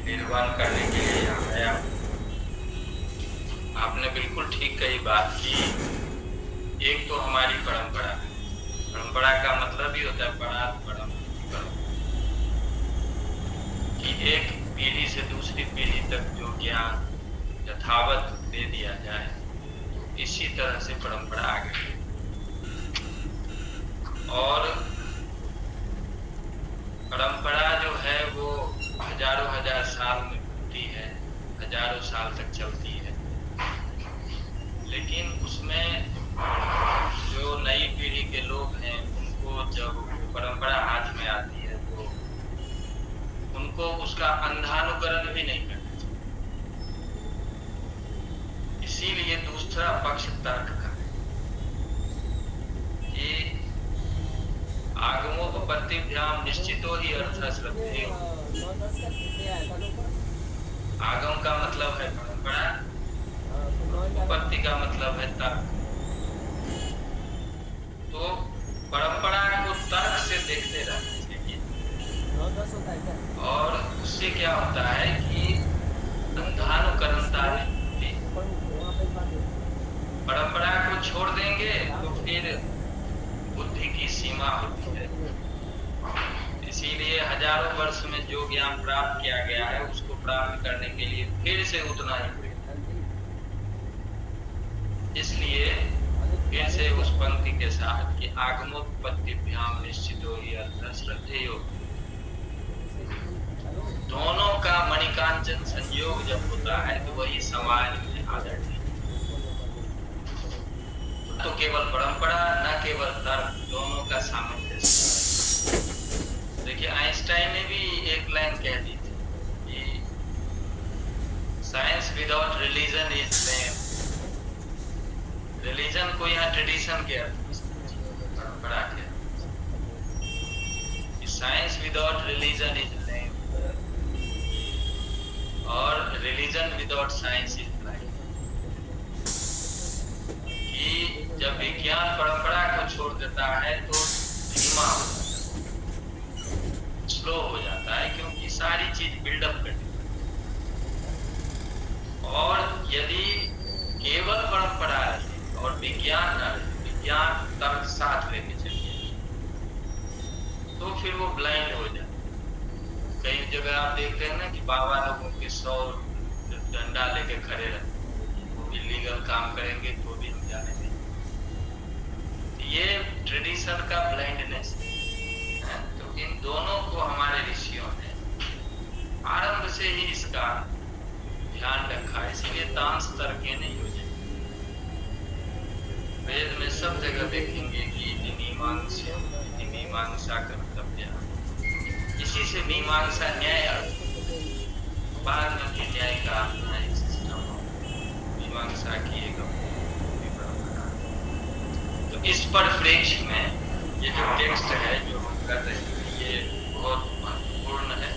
निर्वाण करने के लिए यहाँ आया। आपने बिल्कुल ठीक कही बात की। एक तो हमारी परंपरा है। परंपरा का मतलब ही होता है परात परम परम, कि एक पीढ़ी से दूसरी पीढ़ी तक जो ज्ञान यथावत दे दिया जाए, तो इसी तरह से परंपरा आगे बढ़े। और परंपरा जो है वो हजारों हजार साल में होती है, हजारों साल तक चलती है। लेकिन उसमें जो नई पीढ़ी के लोग हैं, उनको जब परंपरा हाथ में आती है तो उनको उसका अंधानुकरण भी नहीं करना चाहिए। इसीलिए दूसरा पक्ष तर्क का है कि आगमोपपत्तिभ्याम निश्चितो ही अर्थः श्रद्धेयो। आगम का मतलब है परंपरा, उपपत्ति का मतलब है तर्क। तो परंपरा को तर्क से देखते रहना चाहिए, और उससे क्या होता है कि अंधानुकरणता नहीं होती। परंपरा को छोड़ देंगे तो फिर बुद्धि की सीमा होती है। इसीलिए हजारों वर्ष में जो ज्ञान प्राप्त किया गया है, उसको प्राप्त करने के लिए फिर से उतना ही प्रयत्न। इसलिए फिर से उस पंक्ति के साथ कि आगमोत्पत्तिभ्याम निश्चितो ही अर्थः श्रद्धेयो। दोनों का मणिकांचन संयोग जब होता है तो वही समाज में आदरणीय। तो केवल परंपरा, न केवल तर्क, दोनों का सामंजस्य। देखिए, आइंस्टाइन ने भी एक लाइन कह दी थी कि science without religion is lame. Religion को यहाँ ट्रेडिशन के अर्थ में समझिए, परंपरा के अर्थ में। साइंस विदाउट रिलीजन इज लेम, और religion without science is blind. कि जब विज्ञान परंपरा को छोड़ देता है तो धीमा हो जाता है, स्लो हो जाता है, क्योंकि सारी चीज बिल्डअप करनी पड़ती है। और यदि केवल परंपरा रहे और विज्ञान न रहे, विज्ञान तर्क साथ लेके चलिए, तो फिर वो ब्लाइंड हो जाए। कई जगह आप देखते हैं ना कि बाबा लोगों के 100 डंडा लेके खड़े रहते, वो इलीगल काम करेंगे तो भी हम जाने देंगे। ये ट्रेडिशन का ब्लाइंडनेस है। तो इन दोनों को हमारे ऋषियों ने आरंभ से ही इसका ध्यान रखा, इसीलिए तांस तर्के नहीं हो जाए। वेद में सब जगह देखेंगे कि मीमांसा कर्तव्य, इसी से मीमांसा न्याय अर्थ, बाद में भी न्याय का न्यायिक सिस्टम हो, मीमांसा की एक परंपरा। तो इस परिप्रेक्ष्य में ये जो टेक्स्ट है जो हम कर रहे हैं, ये बहुत महत्वपूर्ण है।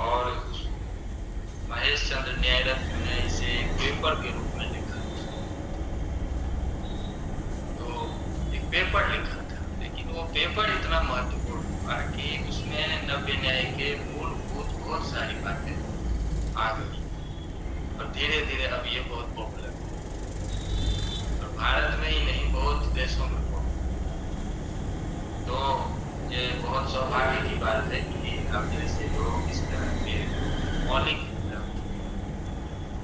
और महेश चंद्र न्यायरत्न ने इसे एक पेपर के रूप में लिखा। तो एक पेपर लिखा था, लेकिन वो पेपर इतना महत्वपूर्ण हुआ कि उसमें नव्य न्याय के मूलभूत बहुत सारी बातें आ गई, और धीरे धीरे अब ये बहुत पॉपुलर है, और भारत में ही नहीं बहुत देशों में तो ये बहुत सौभाग्य की बात है कि अब जैसे लोग इस तरह के मौलिक,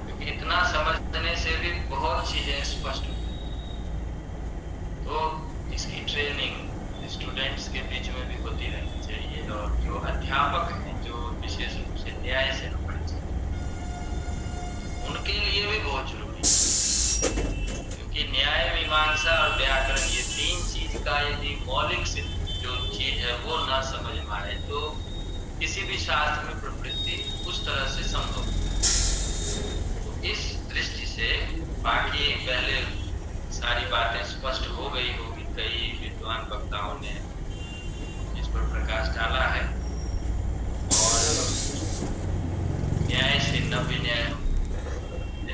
क्योंकि इतना समझने से भी बहुत चीजें स्पष्ट होती। तो इसकी ट्रेनिंग स्टूडेंट्स के बीच में भी होती रहनी चाहिए, और जो अध्यापक हैं जो विशेष रूप से न्याय से परिचित, उनके लिए भी बहुत जरूरी है। क्योंकि न्याय, मीमांसा और व्याकरण, ये तीन चीज का यदि मौलिक जो चीज है वो ना समझ में आए तो किसी भी शास्त्र में प्रवृत्ति उस तरह से संभव नहीं। तो इस दृष्टि से बाकी पहले सारी बातें स्पष्ट हो गई होगी। कई विद्वान वक्ताओं ने इस पर प्रकाश डाला है, और न्याय से नव्य न्याय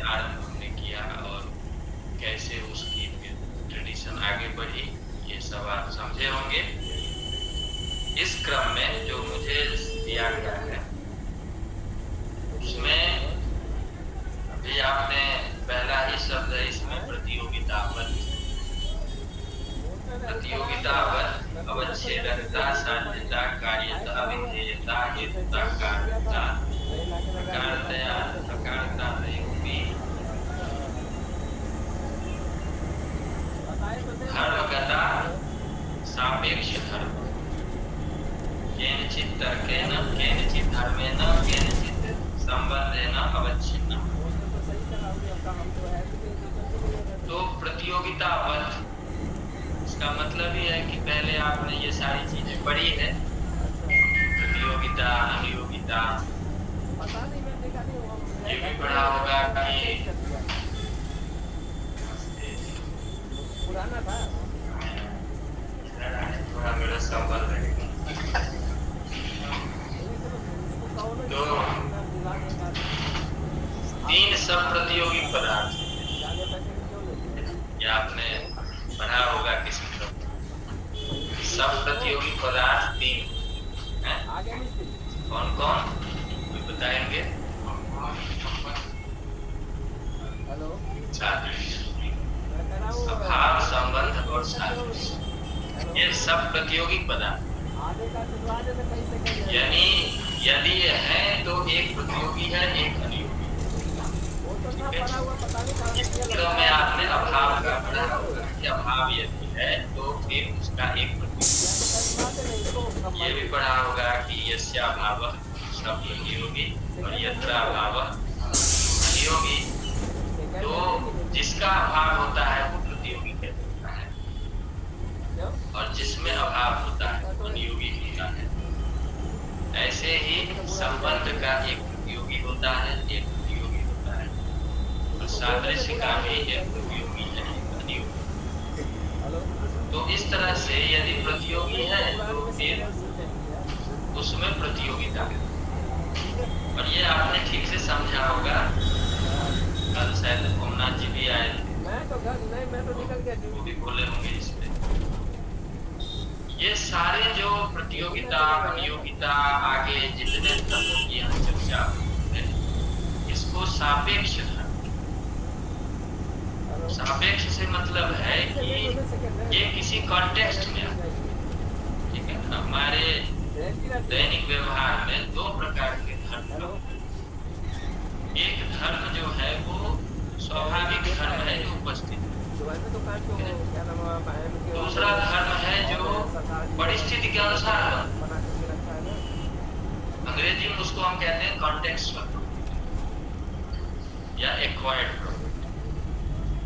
आरंभ हमने किया, और कैसे उसकी ट्रेडिशन आगे बढ़ी, ये सब आप समझे होंगे। इस क्रम में जो मुझे दिया गया है केनचित् तर्केण केनचित् धर्मेण केनचित् संबंधेन अवच्छिन्नम्। तो प्रतियोगितावत्, इसका मतलब ही है कि पहले आपने ये सारी चीजें पढ़ी है, प्रतियोगिता, अनियोगिता, ये भी पढ़ा होगा कि पुराना था थोड़ा मेरा संबंध है। तो 3 सब प्रतियोगी पदार्थ, ये आपने पढ़ा होगा किसी को। सब प्रतियोगी पदार्थ 3 हैं। कौन कौन कोई बताएंगे? हेलो, अभाव, संबंध और सादृश्य, ये सब प्रतियोगी पदार्थ। यानी यदि ये है तो एक प्रतियोगी है, एक अनियोगी। इस चित्रों में आपने अभाव का पढ़ा होगा कि अभाव यदि है तो फिर उसका एक प्रतियोगी। ये भी पढ़ा होगा कि यस्य अभावः सब प्रतियोगी और यत्र अभावः अनियोगी। तो जिसका अभाव होता है वो प्रतियोगी कहलाता है, और जिसमें अभाव होता है वो अनियोगी होता है। ऐसे ही संबंध का एक प्रतियोगी होता है, एक प्रतियोगी होता है, और सादृश्य का भी एक प्रतियोगी है, एक अनियोगी। तो इस तरह से यदि प्रतियोगी है तो फिर उसमें प्रतियोगिता है। और ये आपने ठीक से समझा होगा, कल शायद ओमनाथ जी भी आए थे, वो भी बोले होंगे इस पे। ये सारे जो प्रतियोगिता, अनियोगिता, आगे जितने धर्मों की हम चर्चा है, इसको सापेक्ष धर्म। सापेक्ष से मतलब है कि ये किसी कॉन्टेक्स्ट में आता है। ठीक है, हमारे दैनिक व्यवहार में 2 प्रकार के धर्म। एक धर्म जो है वो स्वाभाविक धर्म है जो उपस्थित है। दूसरा धर्म है जो परिस्थिति के अनुसार बना। अंग्रेजी में उसको हम कहते हैं कॉन्टेक्स्चुअल या एक्वायर्ड,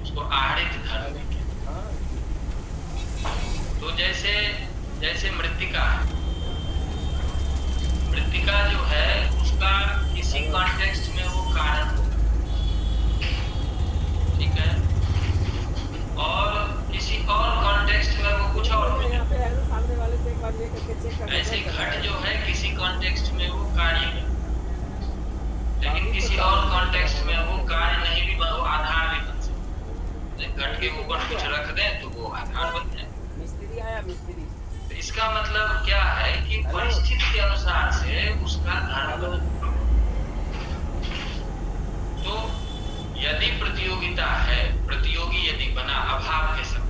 उसको आहरित धर्म कहते हैं। तो जैसे मृत्तिका है, मृत्तिका जो है उसका किसी कॉन्टेक्स्ट में वो कारण होगा, ठीक है, और किसी और कॉन्टेक्स्ट में वो कुछ और होगा। ऐसे घट जो है किसी कॉन्टेक्स्ट में वो कार्य है, लेकिन किसी और कॉन्टेक्स्ट में वो कार्य नहीं भी, वो आधार भी बन सकता है। घट के ऊपर कुछ रख दें तो वो आधार बन जाए। तो इसका मतलब क्या है कि परिस्थिति के अनुसार से उसका धर्म बदलता है। तो यदि प्रतियोगिता है, प्रतियोगी यदि बना अभाव के समय,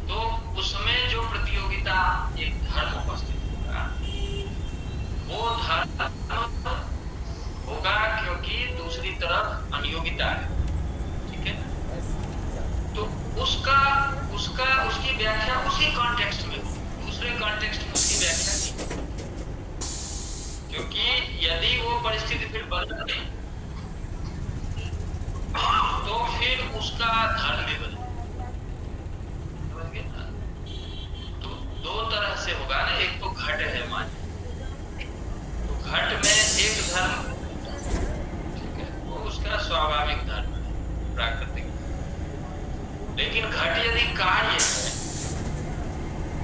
तो उसमें जो प्रतियोगिता एक धर्म उपस्थित होगा, वो धर्म होगा क्योंकि दूसरी तरफ अनियोगिता है। ठीक है, तो उसकी व्याख्या उसी कॉन्टेक्स्ट में, दूसरे कॉन्टेक्स्ट में उसकी व्याख्या नहीं, क्योंकि यदि वो परिस्थिति फिर बदल गई तो फिर उसका धर्म भी बदल। तो 2 तरह से होगा ना, एक तो घट है मान, तो घट में एक धर्म, ठीक है, वो उसका स्वाभाविक धर्म है, प्राकृतिक। लेकिन घट यदि कार्य है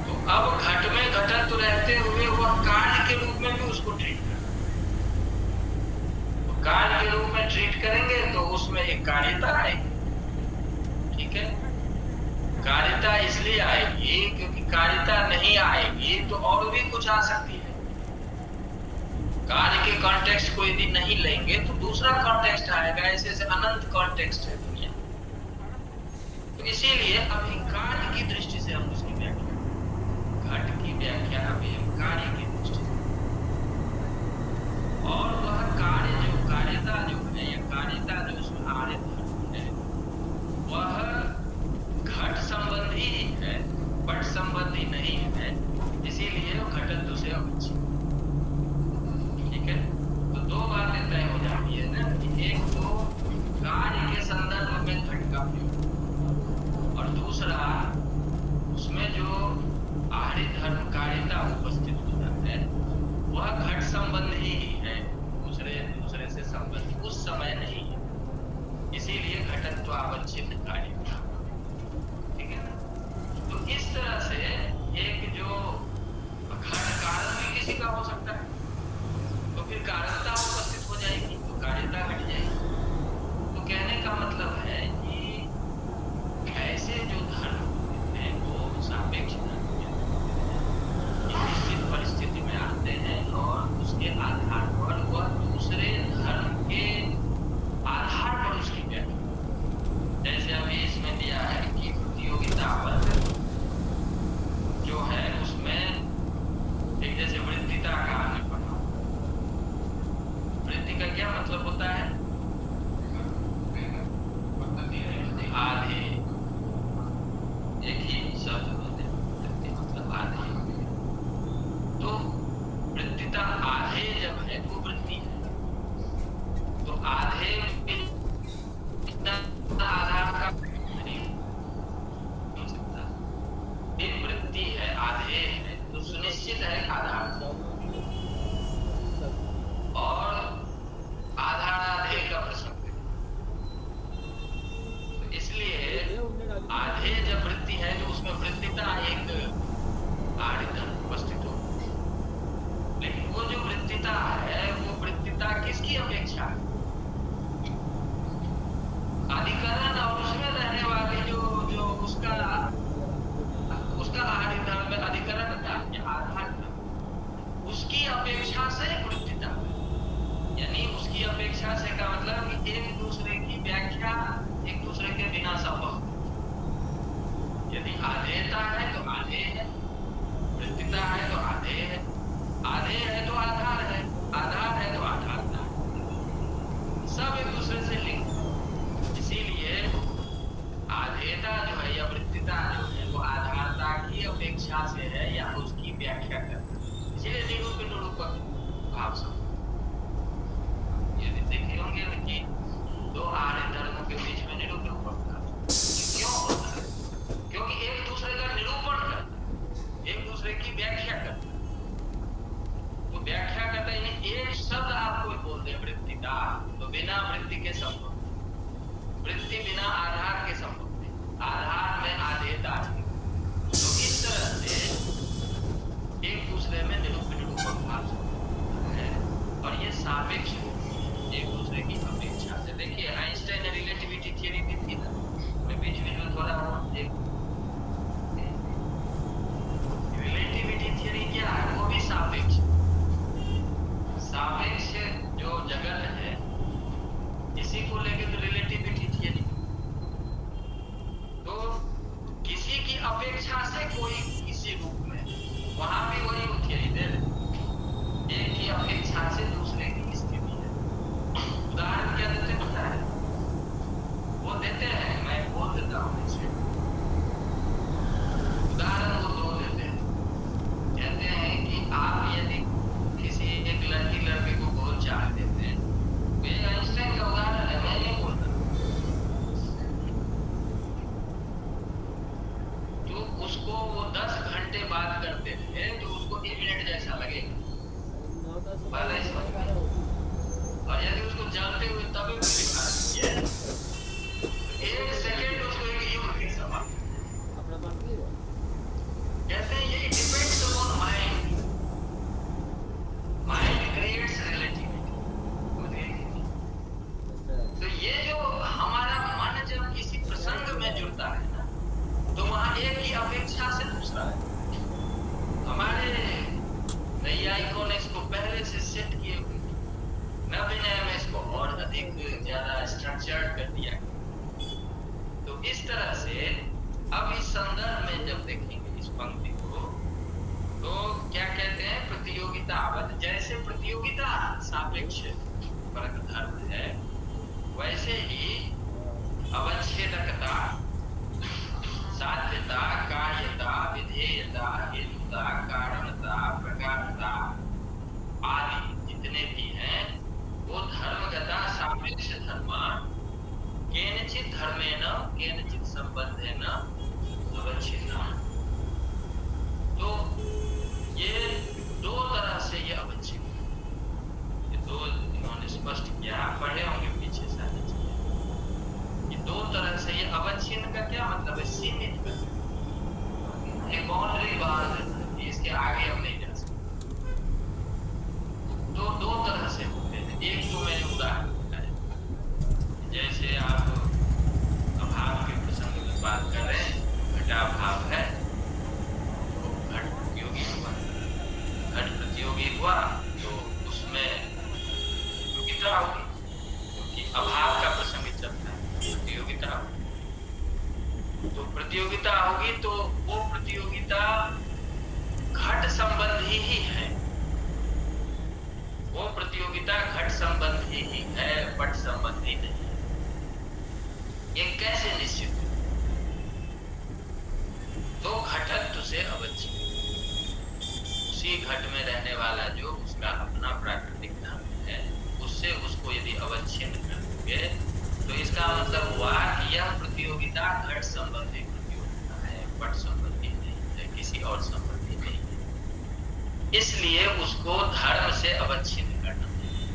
तो अब घट में घटत्व रहते हुए वह कार्य के रूप में भी उसको ट्रीट करें। तो कार्य के रूप में ट्रीट करेंगे तो उसमें एक कार्यता आएगी। ठीक है, कार्यता इसलिए आएगी क्योंकि कार्यता नहीं आएगी तो और भी कुछ आ सकती है। कार्य के कॉन्टेक्स्ट को यदि नहीं लेंगे तो दूसरा कॉन्टेक्स्ट आएगा। ऐसे अनंत कॉन्टेक्स्ट है दुनिया। तो इसीलिए अभी कार्य की दृष्टि से हम उसकी व्याख्या, घट की व्याख्या अभी हम कार्य की दृष्टि से, और वह कार्य जो कार्यता जो है या कार्यता जो उसमें आरित है वह घट संबंधी ही है, पट संबंधी नहीं है। इसीलिए समय नहीं है, इसीलिए घटत्वावच्छिन्न कार्य। ठीक है ना? तो इस तरह से एक जो घट कारण भी किसी का हो सकता है, तो फिर कारणता उपस्थित हो जाएगी तो कार्यता घट जाएगी। तो कहने का मतलब है कि ऐसे जो धर्म होते हैं वो सापेक्ष धर्म होते हैं, निश्चित परिस्थिति में आते हैं और उसके आधार पर वह दूसरे धर्म के आधार पर उसकी व्याख्या। जैसे अभी इसमें दिया है कि प्रतियोगिता जो है उसमें एक जैसे वृत्तिता का हमने पढ़ा। वृत्ति का क्या मतलब होता है? आधे, एक ही शब्द होते हैं, वृत्ति मतलब आधे। तो वृत्तिता आधे जब है वो वृत्ति है, तो आधे आधार का नहीं हो सकता। एक वृत्ति है, आधे है, तो सुनिश्चित है आधार और आधार आधे का प्रसंग है। तो इसलिए आधे जब वृत्ति है तो उसमें वृत्तिता एक आड़िधन उपस्थित हो। लेकिन वो जो वृत्तिता है वो वृत्तिता किसकी अपेक्षा है? अधिकरण और उसमें रहने वाली जो जो उसका आड़िधन में अधिकरण था या आधार था, उसकी अपेक्षा से वृत्तिता, यानी उसकी अपेक्षा से का मतलब कि एक दूसरे की व्याख्या एक दूसरे के बिना संभव। यदि आधेयता है तो आधे है, वृत्तिता है तो आधे है, आधे है तो आधार है, आधार है तो आधारता है, सब एक दूसरे से लिंक। इसीलिए आधेयता जो है या वृत्तिता जो है वो आधारता की अपेक्षा से है या उसकी व्याख्या करता है। इसीलिए निरूपक निरूपक भाव सब यदि देखे होंगे कि दो आर्य धर्मों के बीच में निरूपण होता है। क्यों होता है? क्योंकि एक दूसरे का निरूपण करता है, एक दूसरे की व्याख्या करता है। तो व्याख्या करता है, एक शब्द आप कोई बोल दे वृत्तिता, तो बिना वृत्ति के संभव, वृत्ति बिना आधार के संभव नहीं, आधार में आधेयता है। तो इस तरह से एक दूसरे में निरूपण भाव है और ये सापेक्ष एक दूसरे की अपेक्षा से। देखिए आइंस्टाइन ने रिलेटिविटी थ्योरी दी थी ना, मैं बीच में थोड़ा एक रिलेटिविटी थ्योरी क्या है, वो भी सापेक्ष जो जगत है इसी को लेके तो रिलेटिविटी थ्योरी। तो किसी की अपेक्षा से कोई किसी रूप में, वहां भी वही थ्योरी दे रहे, एक की अपेक्षा से दूसरे की स्थिति है। उदाहरण क्या देते पता है? वो देते हैं, मैं बोल देता हूँ इसे। उदाहरण वो दो देते हैं, कहते हैं कि आप यदि किसी एक लड़की लड़के को बहुत चाह देते हैं, ये आइंस्टाइन का उदाहरण है, मैं नहीं बोलता, तो उसको वो 10 घंटे बात करते थे तो उसको 1 मिनट जैसा लगेगा, और यदि उसको जानते हुए तभी भी दिखा दीजिए, 1 सेकेंड उसको एक युग के समान। कहते हैं ये depends on mind, mind creates relativity. तो ये जो हमारा मन जब किसी प्रसंग में जुड़ता है ना, तो वहां एक ही अपेक्षा से दूसरा है। हमारे नैयायिकों ने इसको पहले से सेट किए हुए, नवविनय में इसको और अधिक ज्यादा स्ट्रक्चर्ड कर दिया। तो इस तरह से अब इस संदर्भ में जब देखेंगे इस पंक्ति को, तो क्या कहते हैं? प्रतियोगिता। जैसे प्रतियोगिता सापेक्ष परक धर्म है, वैसे ही अवच्छेदकता, साध्यता, कार्यता, विधेयता, हेतुता, कारणता, प्रकारता आदि जितने भी हैं वो धर्मगता सापेक्ष धर्म केनचित धर्मेण केनचित संबंधेन अवच्छिन्ना। तो ये दो तरह से ये अवच्छिन्न, ये दो इन्होंने स्पष्ट किया, पढ़े होंगे। प्रतियोगिता होगी, क्योंकि अभाव का प्रसंग चलता है, प्रतियोगिता होगी। तो प्रतियोगिता होगी तो वो प्रतियोगिता घट संबंधी ही है, वो प्रतियोगिता घट संबंधी ही है, पट संबंधी नहीं है। ये कैसे निश्चित हो? तो घटत्व से अवच्छिन्न, उसी घट में रहने वाला जो उसका अपना प्राकृतिक धर्म है, उससे उसको यदि अवच्छिन्न कर दोगे तो इसका मतलब हुआ कि यह प्रतियोगिता घट संबंधी प्रतियोगिता है, पट संबंधी नहीं है, किसी और संबंधी नहीं है। इसलिए उसको धर्म से अवच्छिन्न करना चाहिए,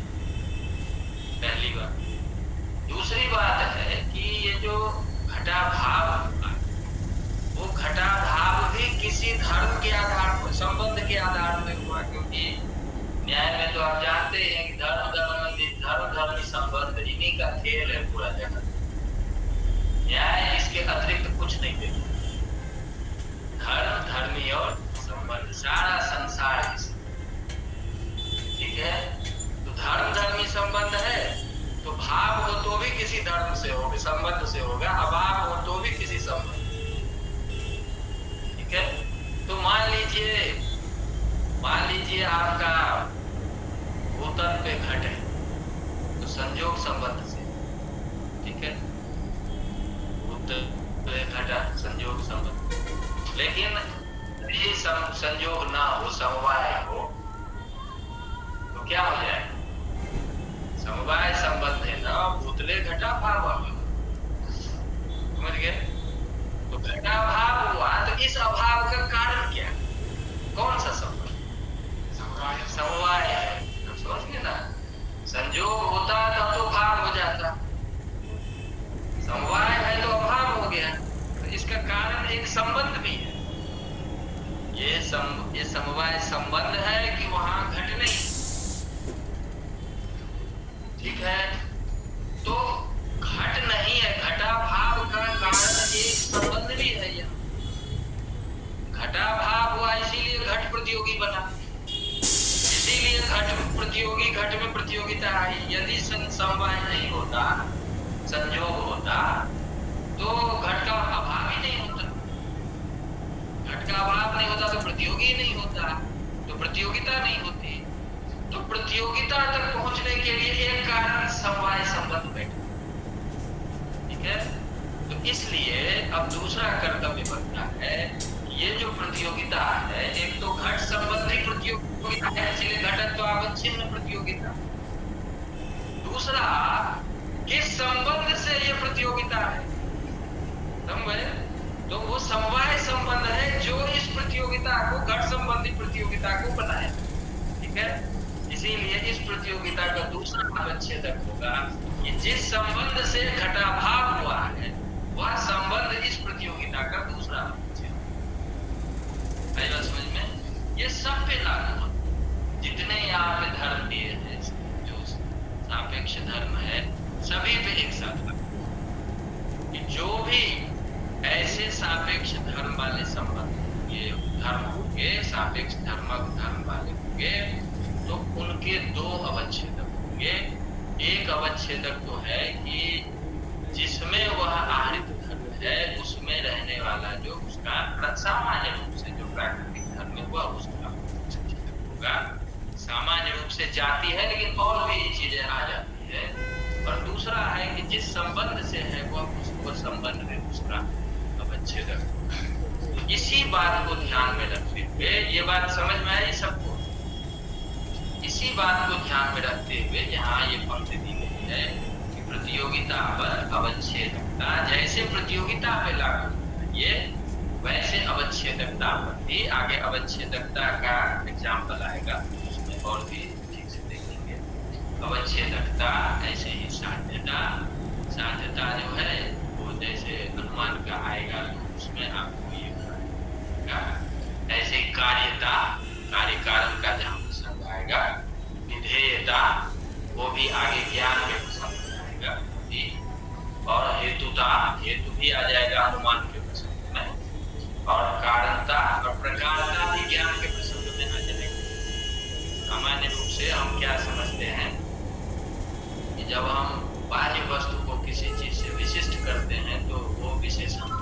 पहली बात। दूसरी बात है कि ये जो घटाभाव हुआ, वो घटाभाव भी किसी धर्म के आधार पर, संबंध के आधार पर हुआ, क्योंकि न्याय में तो आप जानते हैं कि धर्म धर्मी संबंध, इन्हीं का खेल है पूरा जगत। न्याय इसके अतिरिक्त कुछ नहीं देता, धर्म धर्मी और संबंध, सारा संसार इस, ठीक है। तो धर्म धर्मी संबंध है तो भाव हो तो भी किसी धर्म से होगा, संबंध से होगा, अभाव हो तो भी किसी संबंध, ठीक है। तो मान लीजिए आपका भूतल पे घट है तो संयोग संबंध से, ठीक है, भूतल पे घटा संयोग संबंध। लेकिन ये संयोग ना हो, समवाय हो, तो क्या हो जाएगा? समवाय संबंध है ना, भूतले घटा भाव, समझ गए? तो घटा भाव हुआ तो इस अभाव का कारण क्या, कौन सा संबंध? समवाय है, समझ गए ना। संयोग होता तब तो भाव हो जाता, समवाय है तो अभाव हो गया, तो इसका कारण एक संबंध भी है। ये समवाय संबंध है कि वहां घट नहीं, ठीक है। तो घट नहीं है, घटा भाव का कारण एक संबंध भी है। यह घटा भाव हुआ इसीलिए घट प्रतियोगी बना, इसीलिए घट में प्रतियोगिता आई। यदि समवाय नहीं होता, संयोग होता, तो घट का अभाव ही नहीं होता, घट का अभाव नहीं होता तो प्रतियोगी ही नहीं होता, तो प्रतियोगिता नहीं होती। तो प्रतियोगिता तक पहुंचने के लिए एक कारण समवाय संबंध बैठा, ठीक है। तो इसलिए अब दूसरा कर्तव्य बनता है, ये जो प्रतियोगिता है, एक तो घट संबंधी प्रतियोगिता है, इसलिए घटत्व अवच्छिन्न प्रतियोगिता। दूसरा, किस संबंध से ये प्रतियोगिता है, समझे? तो वो समवाय संबंध है जो इस प्रतियोगिता को, घट संबंधी प्रतियोगिता को बनाया, ठीक है। इसीलिए इस प्रतियोगिता का दूसरा अवच्छेदक होगा कि जिस संबंध से घटाभाव हुआ है, वह संबंध इस प्रतियोगिता का दूसरा अवच्छेद। आई बात समझ में? ये सब पे लागू है, जितने यहाँ पे धर्म दिए हैं, जो सापेक्ष धर्म है, सभी पे एक साथ लागू कि जो भी ऐसे सापेक्ष धर्म वाले संबंध, ये धर्म होंगे, सापेक्ष धर्म वाले होंगे, तो उनके दो अवच्छेदक होंगे। एक अवच्छेदक तो है कि जिसमें वह आहरित धर्म है, उसमें रहने वाला जो उसका सामान्य रूप से जो प्राकृतिक धर्म है, वह उसका होगा। सामान्य रूप से जाती है, लेकिन और भी चीजें आ जाती है। और दूसरा है कि जिस संबंध से है, वह उसको संबंध में उसका अवच्छेदक होगा। तो इसी बात को ध्यान में रखते हुए, ये बात समझ में आई सबको? इसी बात को ध्यान में रखते हुए यहाँ ये पंक्ति दी गई है कि प्रतियोगिता पर अवच्छेदकता, जैसे प्रतियोगिता पे लागू ये, वैसे अवच्छेदकता पर भी आगे अवच्छेदकता का एग्जाम्पल आएगा, उसमें और भी ठीक से देखेंगे। अवच्छेदकता ऐसे ही साध्यता जो है वो जैसे अनुमान का आएगा, तो उसमें आपको ये बताएगा। ऐसे ही कार्य कारण का जहाँ प्रसंग आएगा, विधेयता, वो भी आगे ज्ञान के प्रसंग में आएगा, और हेतु भी आ जाएगा अनुमान के प्रसंग में, और कारणता और प्रकारता भी ज्ञान के प्रसंग में आ जाएगा। सामान्य रूप से हम क्या समझते हैं जब हम बाह्य वस्तु को किसी चीज से विशिष्ट करते हैं तो वो विशेषण,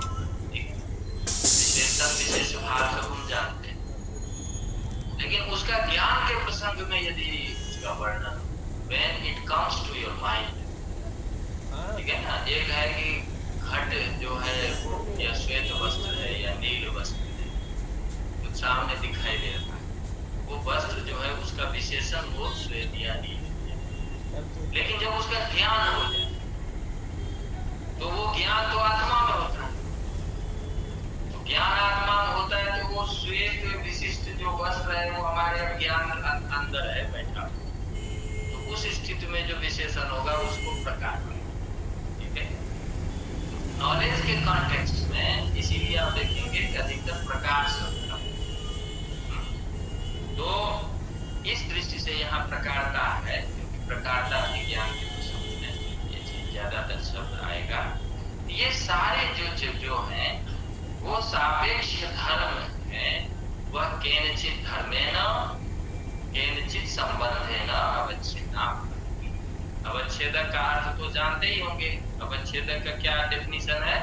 विशेषण विशेष भाव से हम जानते हैं। लेकिन उसका ज्ञान के प्रसंग में यदि उसका वर्णन, when it comes to your mind, ठीक है ना, एक है कि घट जो है वो या श्वेत वस्त्र है या नील वस्त्र है, तो सामने दिखाई दे रहा है, वो वस्त्र जो है उसका विशेषण वो श्वेत या नील है। लेकिन जब उसका ज्ञान हो जाए तो वो ज्ञान तो आत्मा में होता है, तो ज्ञान आत्मा में होता है तो वो श्वेत विशिष्ट जो वस्त्र है वो हमारे ज्ञान अंदर है बैठा, तो उस स्थिति में जो विशेषण होगा उसको प्रकाश, ठीक है। नॉलेज के कॉन्टेक्स्ट में इसीलिए आप देखेंगे कि अधिकतर प्रकाश शब्द, तो इस दृष्टि से यहाँ प्रकारता है, क्योंकि प्रकारता विज्ञान के प्रसंग में ये चीज ज्यादातर शब्द आएगा। ये सारे जो हैं वो सापेक्ष धर्म है, वह केनचित धर्मेण केनचित संबंधेन अवच्छेदः। अवच्छेदक का अर्थ तो जानते ही होंगे, अवच्छेदक का क्या डेफिनेशन है?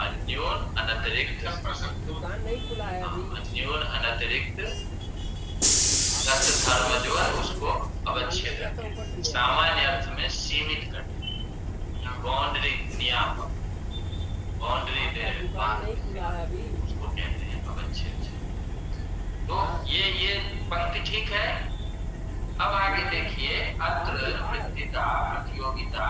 अन्योन अनतिरिक्त, अन्योन अनतिरिक्त सत्य धर्म जो है उसको अवच्छेदक, सामान्य अर्थ में सीमित कर, बाउंड्री नियामक, बाउंड्री उसको कहते हैं अवच्छेद। तो ये पंक्ति ठीक है। अब आगे देखिए, अत्र वृत्तिता प्रतियोगिता,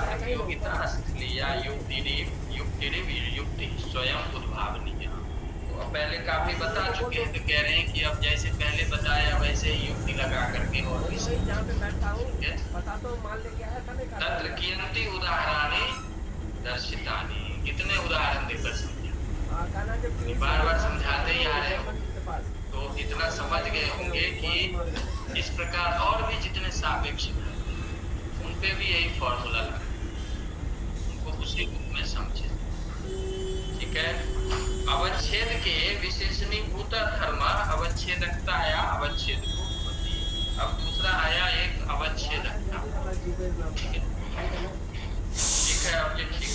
प्रतियोगिता स्थलीया युक्ति स्वयं उद्भावनीय। तो पहले काफी बता चुके हैं, तो कह रहे हैं कि अब जैसे पहले बताया वैसे ही युक्ति लगा करके और भी तत्र कियन्ति उदाहरणानि दर्शितानि। कितने उदाहरण देकर समझे, बार बार समझाते ही आ रहे हो, तो इतना समझ गए होंगे कि इस प्रकार और भी जितने सापेक्ष हैं उन पे भी यही फॉर्मूला लगा, उनको उसी रूप में समझे, ठीक है। अवच्छेद के विशेषणीभूत धर्म अवच्छेदकताया अवच्छेदको भवति। अब दूसरा आया एक अवच्छेदकता, ठीक है, अब ये ठीक है।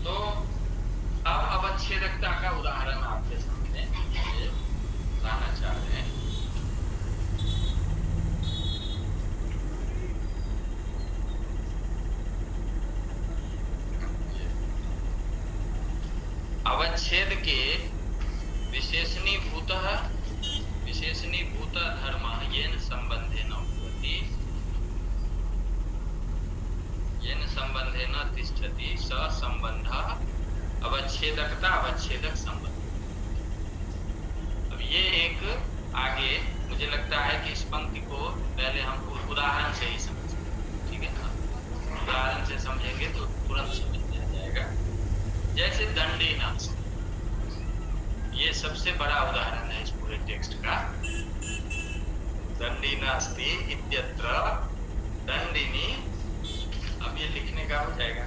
तो अब अवच्छेदकता का उदाहरण आपके सामने लाना चाह रहे हैं। अवच्छेद के विशेषणीभूत धर्म येन संबंधेन भवति, येन संबंधेन तिष्ठति स संबंधः अवच्छेदकता अवच्छेदक संबंध। अब ये एक आगे मुझे लगता है कि इस पंक्ति को पहले हम उदाहरण से ही समझें, ठीक है ना। उदाहरण से समझेंगे तो तुरंत समझ में आ जाएगा। जैसे दंडी नास्ति, ये सबसे बड़ा उदाहरण है इस पूरे टेक्स्ट का। दंडी नास्ति इत्यत्र दंडिनी, अब ये लिखने का हो जाएगा,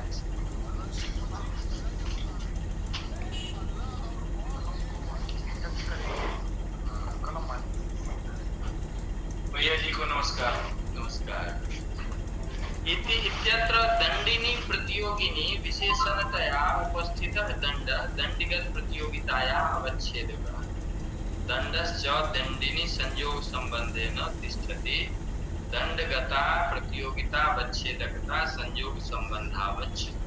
भैया जी को नमस्कार। नमस्कार। इति इत्यत्र दंडिनी प्रतियोगिनी विशेषणतया उपस्थितः दंड दंडिगत प्रतियोगिताया अवच्छेदकः। दंडश्च दंडिनी संयोग संबंधेन तिष्ठति। दंडगता प्रतियोगिता अवच्छेदकता संयोग संबंधावच्छेद।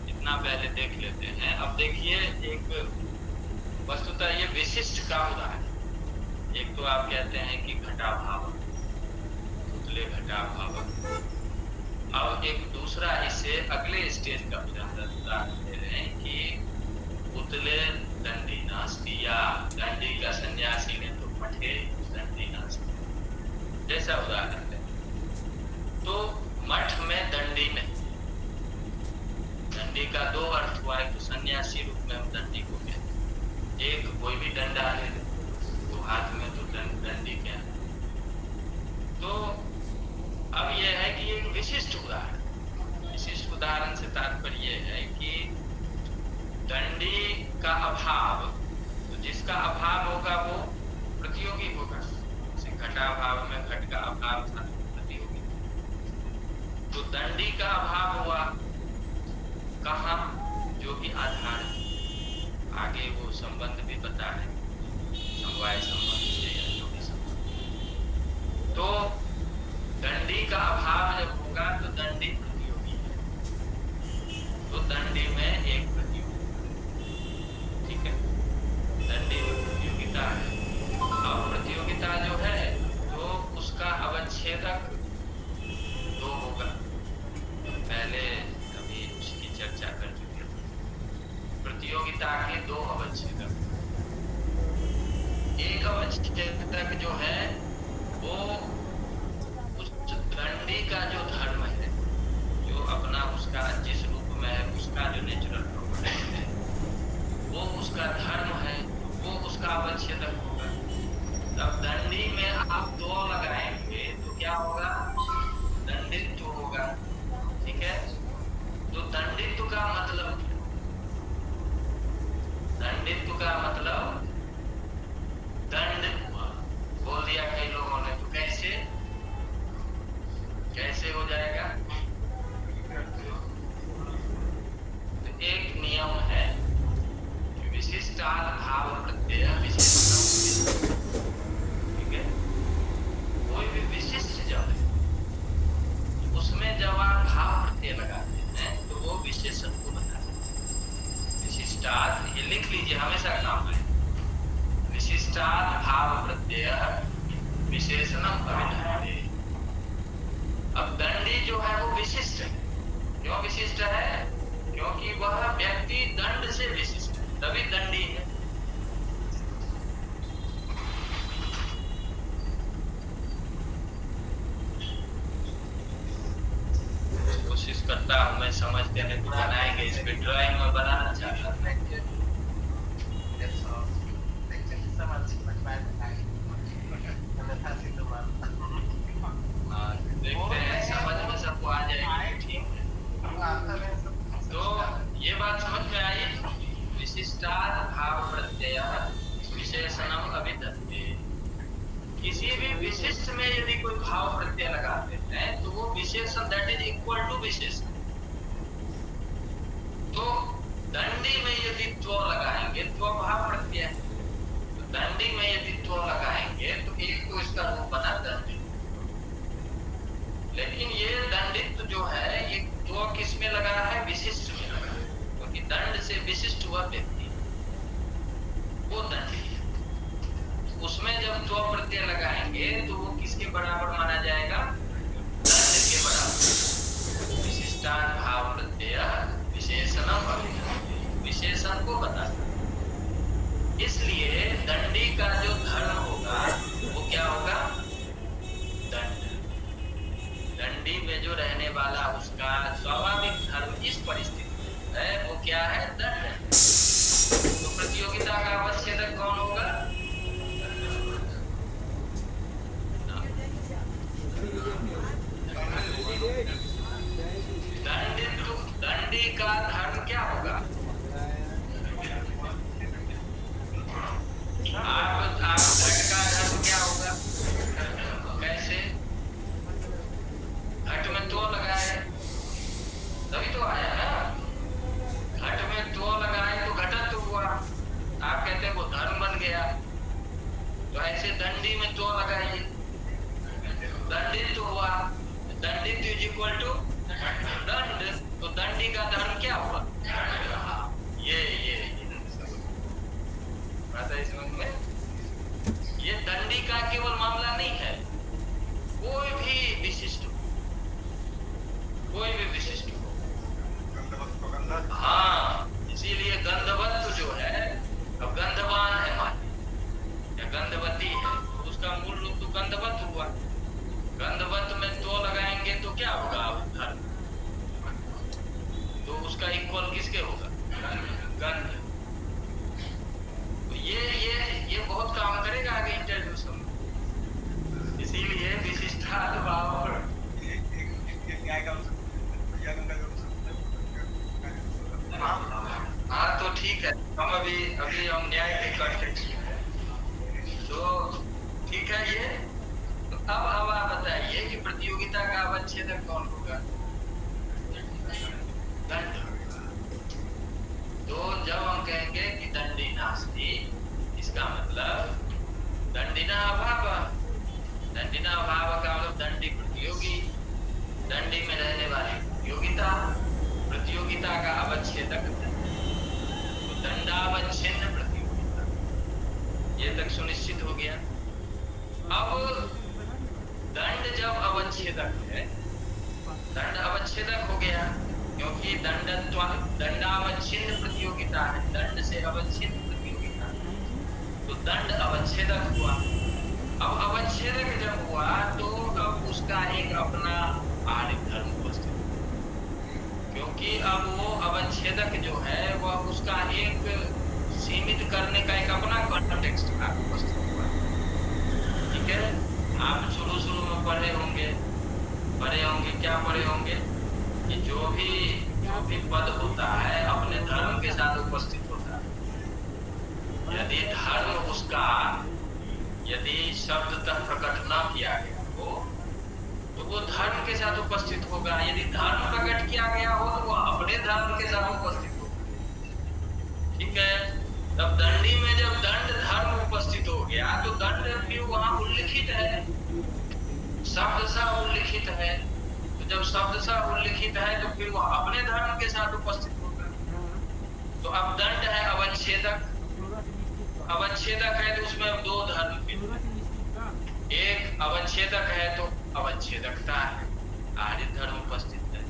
इतना पहले देख लेते हैं। अब देखिए, एक वस्तुतः ये विशिष्ट का उदाहरण। एक तो आप कहते हैं कि घटाभावक, पुतले घटाभावक। अब एक दूसरा इसे अगले स्टेज का उदाहरण दे रहे हैं कि पुतले दंडी नास्ति, या दंडी का सन्यासी ने तो मठे दंडी नास्ति, जैसा उदाहरण है। तो मठ में दंडी नहीं, दंडी का दो अर्थ हुआ, एक कोई भी डंडा ले ले, तो हाथ में तो डंडी क्या है। तो अब यह है कि एक विशिष्ट उदाहरण से तात्पर्य है कि डंडी का अभाव, तो जिसका अभाव होगा वो प्रतियोगी होगा। जैसे घटाभाव में घट का अभाव था, प्रतियोगी। तो दंडी का अभाव हुआ कहाँ, जो कि आधार, आगे वो संबंध भी बता है, समवाय संबंध से या जो भी संबंध। तो दंडी का अभाव जब होगा तो दंडी प्रतियोगी है, तो दंडी में एक प्रतियोगी, ठीक है, दंडी में प्रतियोगिता है। अब प्रतियोगिता जो है तो उसका अवच्छेदक दो होगा, पहले अभी उसकी चर्चा कर चुके हैं। प्रतियोगिता के दो अवच्छेदक, एक अवच्छेदक जो है वो दंडी का जो धर्म है, जो अपना उसका जिस रूप में है उसका जो नेचुरल प्रोपर्टी है, वो उसका धर्म है, वो उसका अवच्छेदक होगा। तब दंडी में आप दो लगाएंगे तो क्या होगा, दंडित्व होगा, ठीक है। तो दंडित्व का मतलब, दंडित्व का मतलब दंड बोल दिया कई लोगों ने, तो कैसे हो जाएगा। तो एक नियम है कि विशिष्टाद भाव प्रत्यय विशेषण, ठीक है। कोई भी विशिष्ट जब है उसमें जब आप भाव प्रत्यय लगाते हैं तो वो विशेषण को बताते हैं। विशिष्टाद, ये लिख लीजिए, हमेशा काम है। विशिष्टाद भाव प्रत्यय विशेषणम अभिधाते। अब दंडी जो है वो विशिष्ट है। क्यों विशिष्ट है? क्योंकि वह व्यक्ति दंड से विशिष्ट है, तभी दंडी है। कोशिश करता हूँ मैं समझ देने को, बनाएंगे इस पे, ड्राइंग में बनाना चाहता हूँ। देखते हैं समझ में सबको आ जाएगी, ठीक है। तो ये बात समझ में आई, विशिष्टाद भाव प्रत्यय विशेषणम अभिधत्ते। किसी भी विशिष्ट में यदि कोई भाव प्रत्यय लगाते हैं तो वो विशेषण, दैट इज इक्वल टू विशेषण। तो दंडी में यदि त्व लगाएंगे तो भाव प्रत्यय, तो दंडी में यदि त्व लगाएंगे तो एक तो इसका रूप बना दंडी। लेकिन ये दंडित्व जो है ये त्व किस में लगा है, विशिष्ट में लगा है, क्योंकि दंड से विशिष्ट हुआ व्यक्ति वो दंडी है। उसमें जब त्व प्रत्यय लगाएंगे तो वो किसके बराबर माना जाएगा, दंड के बराबर। विशिष्टाद भाव प्रत्यय विशेषणम अभिधत्ते, विशेषण को बताता है। इसलिए दंडी का जो धर्म होगा वो क्या होगा, दंड। दंडी में जो रहने वाला उसका स्वाभाविक धर्म इस परिस्थिति में है वो क्या है, दंड है। तो प्रतियोगिता का अवच्छेदक कौन होगा, दंडी का धर्म क्या होगा, आप घट का धर्म क्या होगा, कैसे, घट में तो लगाए तभी तो आया ना, घट में तो लगाए तो घटत हुआ, आप कहते हैं वो धर्म बन गया। तो ऐसे दंडी में तो लगाइए, दंडित तो हुआ, दंडित इज इक्वल टू दंड, तो दंडी का धर्म क्या हुआ, ये बात है समझ में। ये दंडी का केवल मामला नहीं है, कोई भी विशिष्ट हो, हाँ, इसीलिए गंधवत्व जो है, अब गंधवान है मान या गंधवती है, तो उसका मूल रूप तो गंधवत्व हुआ। गंधवत्व में तो लगाएंगे तो क्या होगा, धर्म, तो उसका इक्वल किसके होगा, गंध। तो ठीक है, हम अभी अभी हम न्याय के कॉन्टेक्स्ट में हैं। तो ठीक है ये। तो अब आप बताइए कि प्रतियोगिता का अवच्छेदक कौन होगा? दंड। तो जब हम कहेंगे कि दंडी नास्ति, इसका मतलब दंडिना अभाव। दंडिना अभाव का मतलब दंडी प्रतियोगी, दंडी में रहने वाली प्रतियोगिता, प्रतियोगिता का अवच्छेदक दंड। तो दंडावच्छिन्न प्रतियोगिता, ये तक सुनिश्चित हो गया। अब दंड जब अवच्छेदक है, दंड अवच्छेदक हो गया क्योंकि दंडावच्छिन्न प्रतियोगिता है, दंड से अवच्छिन्न प्रतियोगिता, तो दंड अवच्छेदक हुआ। अब अवच्छेदक जब हुआ तो अब उसका एक अपना आर्य धर्म उपस्थित, क्योंकि अब वो अवच्छेदक जो है वह उसका एक सीमित करने का एक अपना कॉन्टेक्स्ट उपस्थित हुआ। ठीक है, आप शुरू में पढ़े होंगे क्या पढ़े होंगे कि जो भी पद होता है अपने धर्म के साथ उपस्थित होता है। यदि धर्म उसका यदि शब्दतः प्रकट न किया गया हो तो वो धर्म के साथ उपस्थित होगा, यदि धर्म प्रकट किया गया हो तो वो अपने धर्म के साथ उपस्थित होगा। ठीक है, तब दंडी में जब दंड धर्म उपस्थित हो गया तो दंड भी वहां उल्लिखित है, शब्द सा उल्लिखित है। तो जब शब्द सा उल्लिखित है तो फिर वह अपने धर्म के साथ उपस्थित होगा। तो अब दंड है अवच्छेदक, अवच्छेदक है तो उसमें अब दो धर्म के, एक अवच्छेदक है तो अवच्छेदकता है, आर्य धर्म उपस्थित है,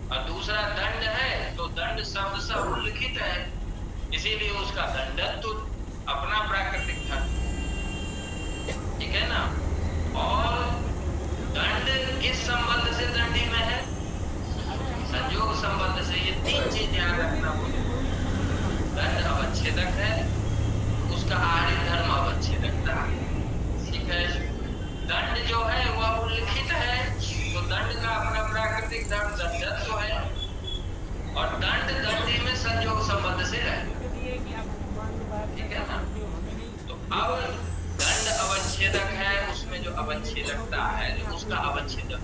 और दूसरा दंड है तो दंड शब्द सा उल्लिखित है, इसीलिए उसका दंडत्व तो अपना प्राकृतिक धर्म। ठीक है ना। और दंड किस संबंध से दंडी में है? संयोग संबंध से। ये तीन चीज ध्यान रखना होगा। दंड अवच्छेदक है, उसका आर्य धर्म अवच्छेदकता। ठीक है, दंड जो है वह उल्लिखित है तो दंड का अपना प्राकृतिक धर्म दंडत्व है, और दंड दंडी में संयोग संबंध से है। ठीक है ना। तो अब दंड अवच्छेदक है, उसमें जो अवच्छेदकता है जो उसका अवच्छेदक।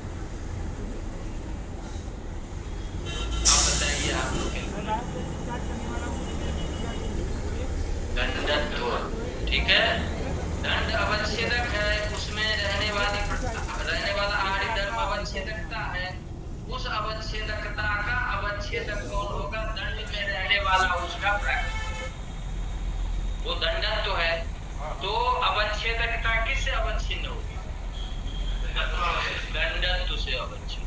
अब बताइए आप लोग दंडत्व। ठीक है, दंड अवच्छेदक है, उसमें रहने वाला आर्य धर्म अवच्छेदकता है। उस अवच्छेदकता का अवच्छेदक कौन होगा? दंड में रहने वाला उसका प्राकृतिक, वो दंडत्व है। तो अवच्छेदकता किससे अवच्छिन्न होगी? दंडत्व से अवच्छिन्न,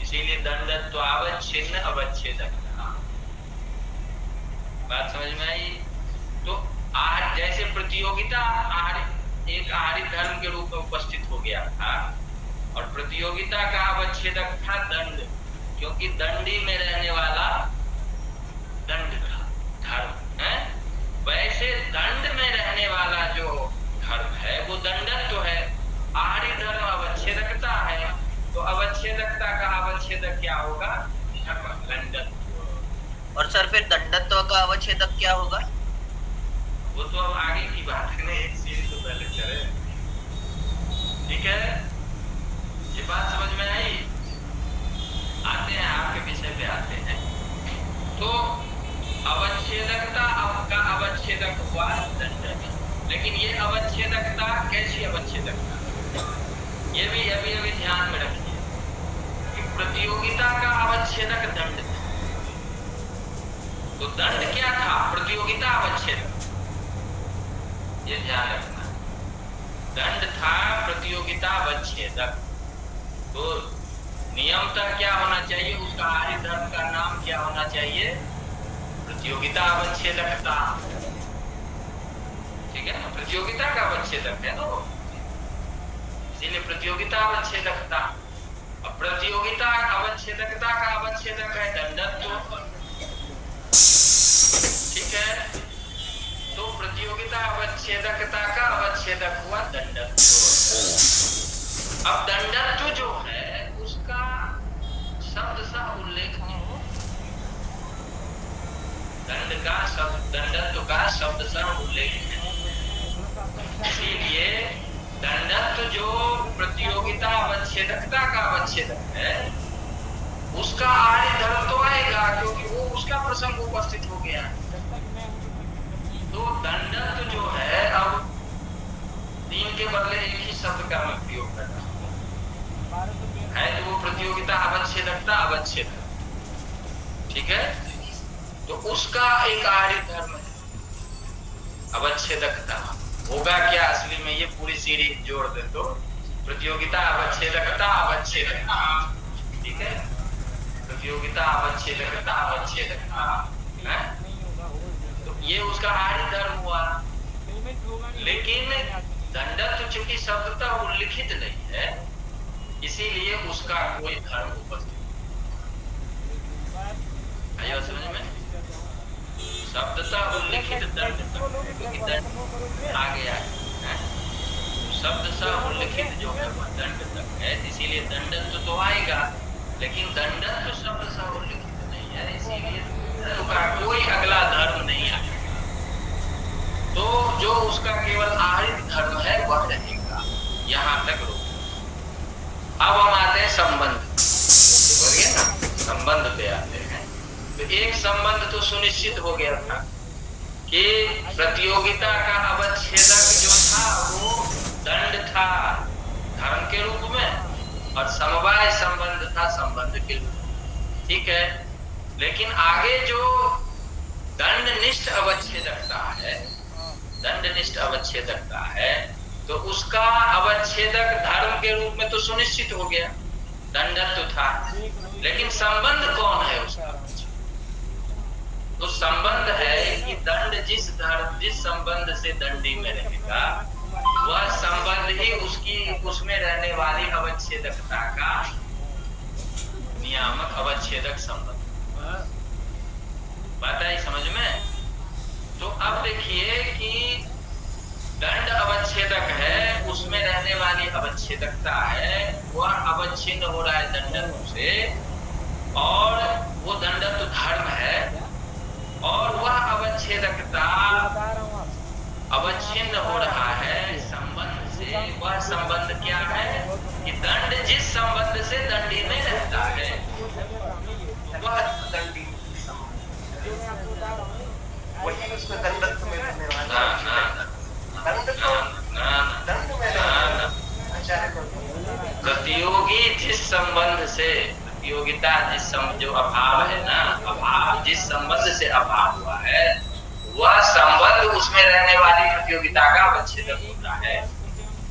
इसीलिए दंडत्व अवच्छिन्न अवच्छेदकता। बात समझ में आई? तो आज जैसे प्रतियोगिता एक आर्य धर्म के रूप में उपस्थित हो गया था, और प्रतियोगिता का अवच्छेदक था दंड, क्योंकि दंडी में रहने वाला दंड था, धर्म है। वैसे दंड में रहने वाला जो धर्म है वो दंडत्व है, आर्य धर्म अवच्छेदकता है। तो अवच्छेदकता का अवच्छेदक क्या होगा? दंडत्व। और सर फिर दंडत्व का अवच्छेदक क्या होगा? वो तो अब आगे की बात है, एक सीरीज तो पहले चले। ठीक है, ये बात समझ में आई? आते हैं आपके विषय पे आते हैं। तो अवच्छेदकता का अवच्छेदक हुआ दंड, लेकिन ये अवच्छेदकता कैसी अवच्छेदकता? ये भी अभी ध्यान में रखिए कि प्रतियोगिता का अवच्छेदक दंड था। तो दंड क्या था? प्रतियोगिता अवच्छेदक। ये ध्यान रखना, दंड था प्रतियोगिता अवच्छेदक। तो नियमतः क्या होना चाहिए? उसका आर्य धर्म का नाम क्या होना चाहिए? प्रतियोगिता अवच्छेदकता। ठीक है ना, प्रतियोगिता का अवच्छेदक है ना, इसीलिए प्रतियोगिता अवच्छेदकता। अब प्रतियोगिता अवच्छेदकता का अवच्छेदक है दंडत्व। ठीक है, तो प्रतियोगिता अवच्छेदकता का अवच्छेदक हुआ दंडत्व। अब दंडत्व जो है उसका शब्द सा उल्लेख नहीं हो, दंड दंडत्व का शब्द से उल्लेख है। इसीलिए दंडत्व जो प्रतियोगिता अवच्छेदकता का अवच्छेदक है, उसका आर्य धर्म तो आएगा, क्योंकि वो उसका प्रसंग उपस्थित हो गया। तो दंडत्व जो है, अब 3 के बदले एक ही शब्द का मैं प्रयोग कर रहा हूं, है तो वो प्रतियोगिता अवच्छेदकता अवच्छेदक, ठीक है। तो उसका एक आर्य धर्म है अवच्छेदकता। होगा क्या असली में, ये पूरी सीरीज जोड़ दे तो प्रतियोगिता अवच्छेदकता अवच्छेदकता, ठीक है। प्रतियोगिता अवच्छेदकता अवच्छेदकता है, तो ये उसका आर्य धर्म हुआ। लेकिन दंडत्व चूंकि शब्दता उल्लिखित नहीं है, इसीलिए उसका कोई धर्म उपस्थित आया समझ में। शब्दता उल्लिखित दंड तक आ गया है, शब्द सा उल्लिखित जो है वह दंड तक है, इसीलिए दंडत्व तो आएगा, लेकिन दंडत्व शब्द सा उल्लिखित नहीं है, इसीलिए उसका कोई अगला धर्म नहीं आएगा। तो जो उसका केवल आर्य धर्म है वह रहेगा। यहाँ तक रुक। अब हम आते हैं संबंध, बोलिए ना, संबंध पे आते हैं। तो एक संबंध तो सुनिश्चित हो गया था कि प्रतियोगिता का अवच्छेदक जो था वो दंड था धर्म के रूप में, और समवाय संबंध था संबंध के रूप में, ठीक है। लेकिन आगे जो दंडनिष्ठ अवच्छेदकता है, दंडनिष्ठ अवच्छेदकता है, तो उसका अवच्छेदक धर्म के रूप में तो सुनिश्चित हो गया, दंडत्व था। लेकिन संबंध कौन है उसका? तो संबंध है कि दंड जिस संबंध से दंडी में रहेगा, वह संबंध ही उसमें रहने वाली अवच्छेदकता का नियामक अवच्छेदक संबंध। बात आई समझ में? तो अब देखिए कि दंड अवच्छेदक है, उसमें रहने वाली अवच्छेदकता है, वह अवच्छिन्न हो रहा है दंडत्व से, और वो दंडत्व धर्म है, और वह अवच्छेदकता अवच्छिन्न हो रहा है संबंध से। वह संबंध क्या है कि दंड जिस संबंध से दंडी में रहता है वह दंडी वही उसमें दंडत्व में रहने वाला प्रतियोगी जिस संबंध से, प्रतियोगिता जिस जो अभाव है ना, अभाव जिस संबंध से अभाव हुआ है, वह संबंध उसमें रहने वाली प्रतियोगिता का अवच्छेदक होता है।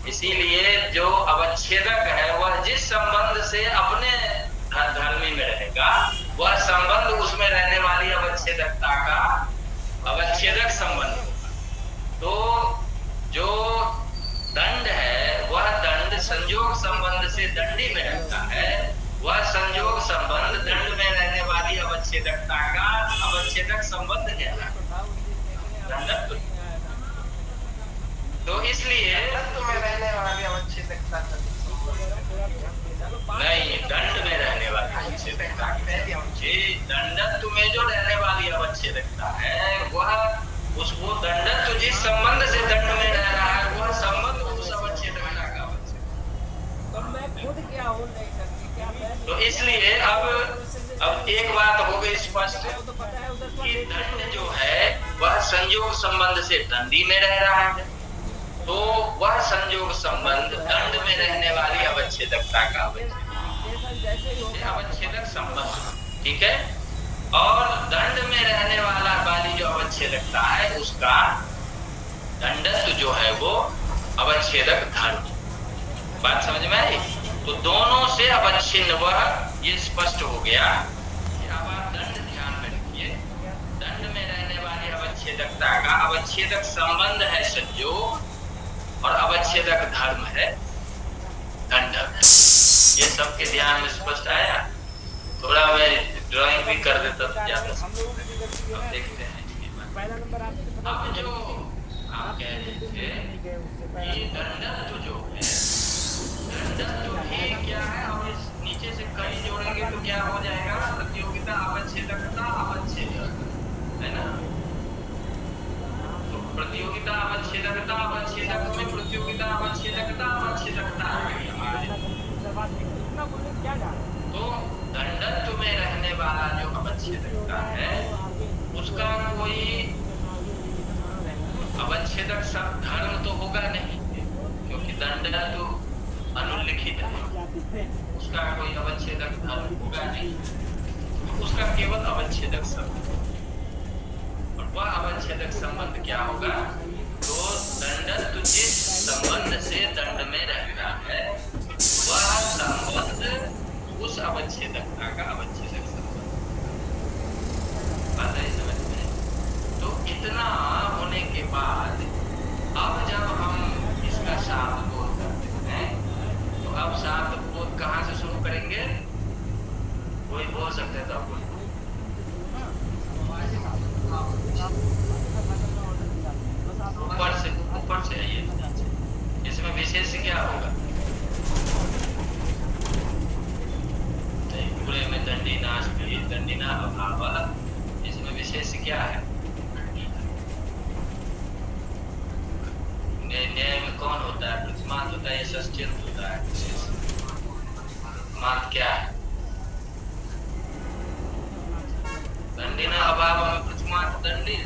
इसीलिए जो अवच्छेदक है वह जिस संबंध से अपने धर्मी में रहेगा, वह संबंध उसमें रहने वाली अवच्छेदकता का अवच्छेदक संबंध होगा। तो जो दंड है वह दंड संयोग संबंध से दंडी में रहता है, वह संयोग संबंध दंड में रहने वाली अवच्छेदकता का अवच्छेदक संबंध कहलाता है। तो इसलिए दंड में रहने वाली अवच्छेदकता नहीं, दंड में रहने वाली अवच्छेदकता, दंडत्व में जो रहने वाली अवच्छेदकता है वह वो दंडत्व जिस संबंध से दंड में रह रहा है वह संबंध उस अवच्छेदकता का अवच्छेदक। तो इसलिए अब एक बात हो गई स्पष्ट कि दंड जो है वह संयोग संबंध से दंडी में रह रहा है, तो वह संयोग संबंध दंड में रहने वाली अवच्छेदकता का अवच्छेदक संबंध, ठीक है। और दंड में रहने वाली जो अवच्छेदकता है उसका दंडत्व जो है वो अवच्छेदक धर्म। बात समझ में आई? तो दोनों से अवच्छिन्न वह ये स्पष्ट हो गया कि अब आप दंड ध्यान में रखिए, दंड में रहने वाली अवच्छेदकता का अवच्छेदक संबंध है संयोग, और अवच्छेदक धर्म है दंडक। ये सबके ध्यान में स्पष्ट आया? थोड़ा मैं ड्राइंग भी कर देता तो ज्यादा अब देखते हैं इसके बाद। अब जो आप कह रहे थे कि दंडत्व जो है, दंडत्व ही क्या है, और इस नीचे से कई जोड़ेंगे तो क्या हो जाएगा? प्रतियोगिता अवच्छेदकता अवच्छेदक, है ना। प्रतियोगिता अवच्छेदकता अवच्छेदक में प्रतियोगिता अवच्छेदकता अवच्छेदकता आ गई हमारे। तो दंडत्व में रहने वाला जो अवच्छेदकता है उसका कोई अवच्छेदक सब धर्म तो होगा नहीं, क्योंकि दंडत्व अनुल्लिखित है, उसका कोई अवच्छेदक धर्म होगा नहीं, तो उसका केवल अवच्छेदक संबंध, और वह अवच्छेदक संबंध क्या होगा? तो दंडत्व जिस संबंध से दंड में रहता है वह संबंध उस अवच्छेदकता का अवच्छेदक संबंध। बात है समझ में? तो इतना होने के बाद अब जब हम इसका शाब्द बोध करते हैं, तो अब शाब्द बोध कहाँ से शुरू करेंगे? कोई बोल सकते हैं तो आप बोलिए। ऊपर से आइए। इसमें विशेष क्या होगा? पूरे में दंडिना अभाव, इसमें विशेष क्या है? न्याय में कौन होता है? प्रतिमांत होता है या षष्ठ्यंत होता है? विशेष मांत क्या है? दंडिना अभाव में प्रतिमांत दंडी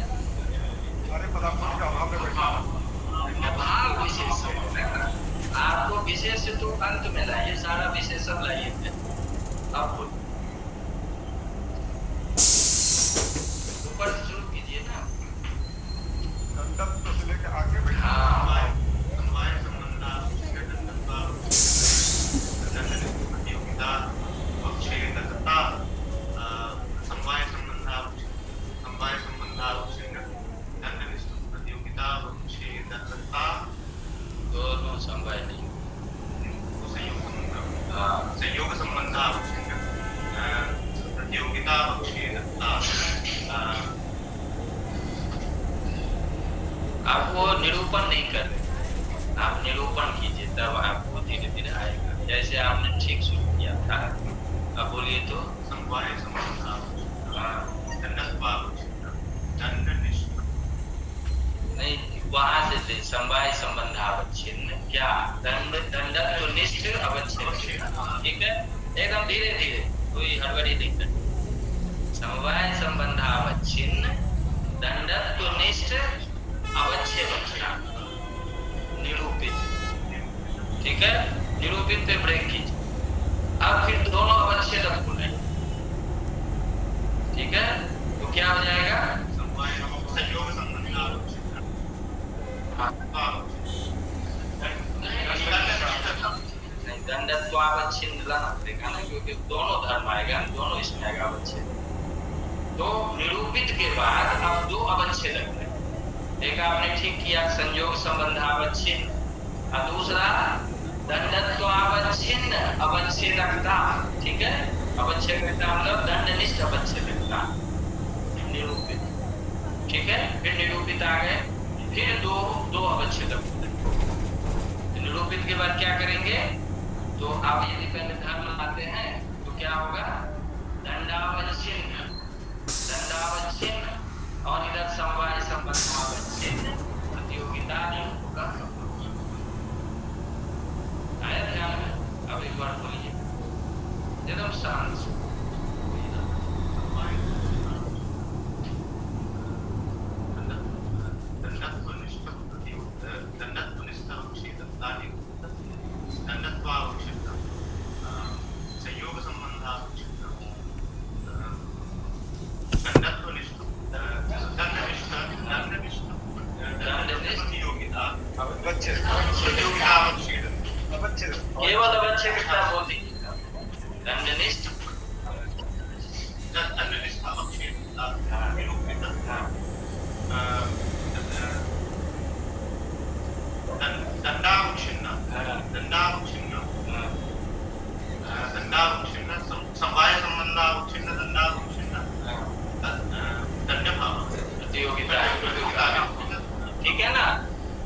अभाव विशेष है ना? आपको विशेष तो अंत में लाइए, सारा विशेषण लाइए। आप ऊपर शुरू कीजिए ना। दंडत्व से लेकर आगे बढ़िए। हाँ, समवाय संबंधा प्रतियोगिता अवच्छेदकता समवाय संबंधा दंडनिष्ठ प्रतियोगिता अवच्छेदकता दोनों समवाय नहीं, संयोग संबंधा प्रतियोगिता अवच्छेदकता। आप वो निरूपण नहीं कर रहे, आप निरूपण कीजिए तब आपको धीरे धीरे आएगा। जैसे आपने ठीक शुरू किया था, अब बोलिए तो। समवाय संबंधा नहीं, वहां से थे समवाय संबंधावच्छिन्न क्या? दंडत्व निष्ठ अवच्छेद। ठीक है, एकदम धीरे धीरे, कोई हड़बड़ी नहीं करनी। समवाय संबंधावच्छिन्न दंडत्व निष्ठ अवच्छेदकता निरूपित। ठीक है, निरूपित पे ब्रेक कीजिए। अब फिर दोनों अवच्छेदक बोले। ठीक है, तो क्या हो जाएगा? संयोग संबंधा नहीं, दंडत्व अवच्छिन्न लाना पड़ेगा ना, क्योंकि दोनों धर्म आएगा, दोनों इसमें आएगा अवच्छेद। तो निरूपित के बाद अब दो अवच्छेदक है। एक आपने ठीक किया, संयोग संबंधावच्छिन्न, और दूसरा दंडत्वावच्छिन्न अवच्छेदकता। ठीक है, अवच्छेदकता मतलब दंडनिष्ठ अवच्छेदकता निरूपित। ठीक है, फिर निरूपित आ गए, फिर दो अवच्छेदक। निरूपित के बाद क्या करेंगे? तो आप यदि पहले धर्म लाते हैं तो क्या होगा? दंडावच्छिन्न और इधर समवाय संबंधावच्छिन्न प्रतियोगिता निरूपक आया ध्यान में? अब एक बार बोलिए एकदम शांत से। केवल अवच्छेदकता बोल दीजिएगा। दंडनिष्ठ समवाय संबंधावच्छिन्न प्रतियोगिता। ठीक है ना?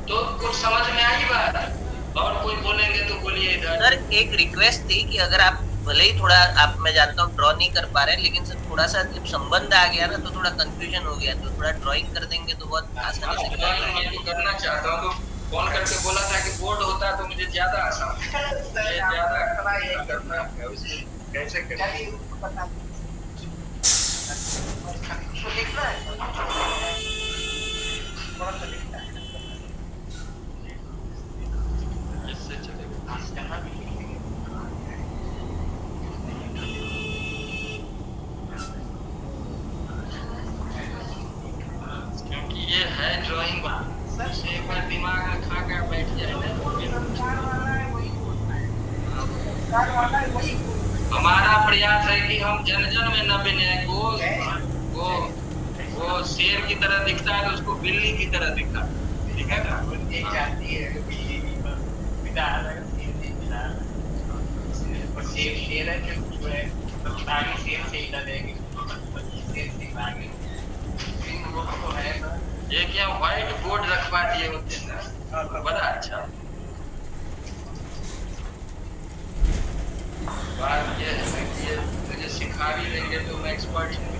तो कुछ समझ में आई बात? और कोई बोलेंगे तो बोलिए इधर। सर एक रिक्वेस्ट थी कि अगर आप भले ही थोड़ा आप मैं जानता हूँ ड्रॉ नहीं कर पा रहे हैं, लेकिन सर थोड़ा सा जब संबंध आ गया ना तो थोड़ा कंफ्यूजन हो गया, तो थोड़ा ड्राइंग कर देंगे तो बहुत आसानी से क्लियर हो मैं जाएगा। तो करना चाहता हूँ, तो फोन करके बोला था कि बोर्ड होता तो मुझे ज्यादा आसान, मुझे ज्यादा करना है, उसको कैसे करें। इससे चलेगा। क्योंकि ये है ड्राइंग, एक बार दिमाग में खा कर बैठ जाए ना, हमारा प्रयास है कि हम जन जन में न बने, वो शेर की तरह दिखता है तो उसको बिल्ली की तरह दिखता है, ठीक है ना। ये क्या व्हाइट बोर्ड रखवा दिए होते ना, बड़ा अच्छा। बात ये है कि ये मुझे सिखा भी देंगे तो मैं एक्सपर्ट नहीं हूँ।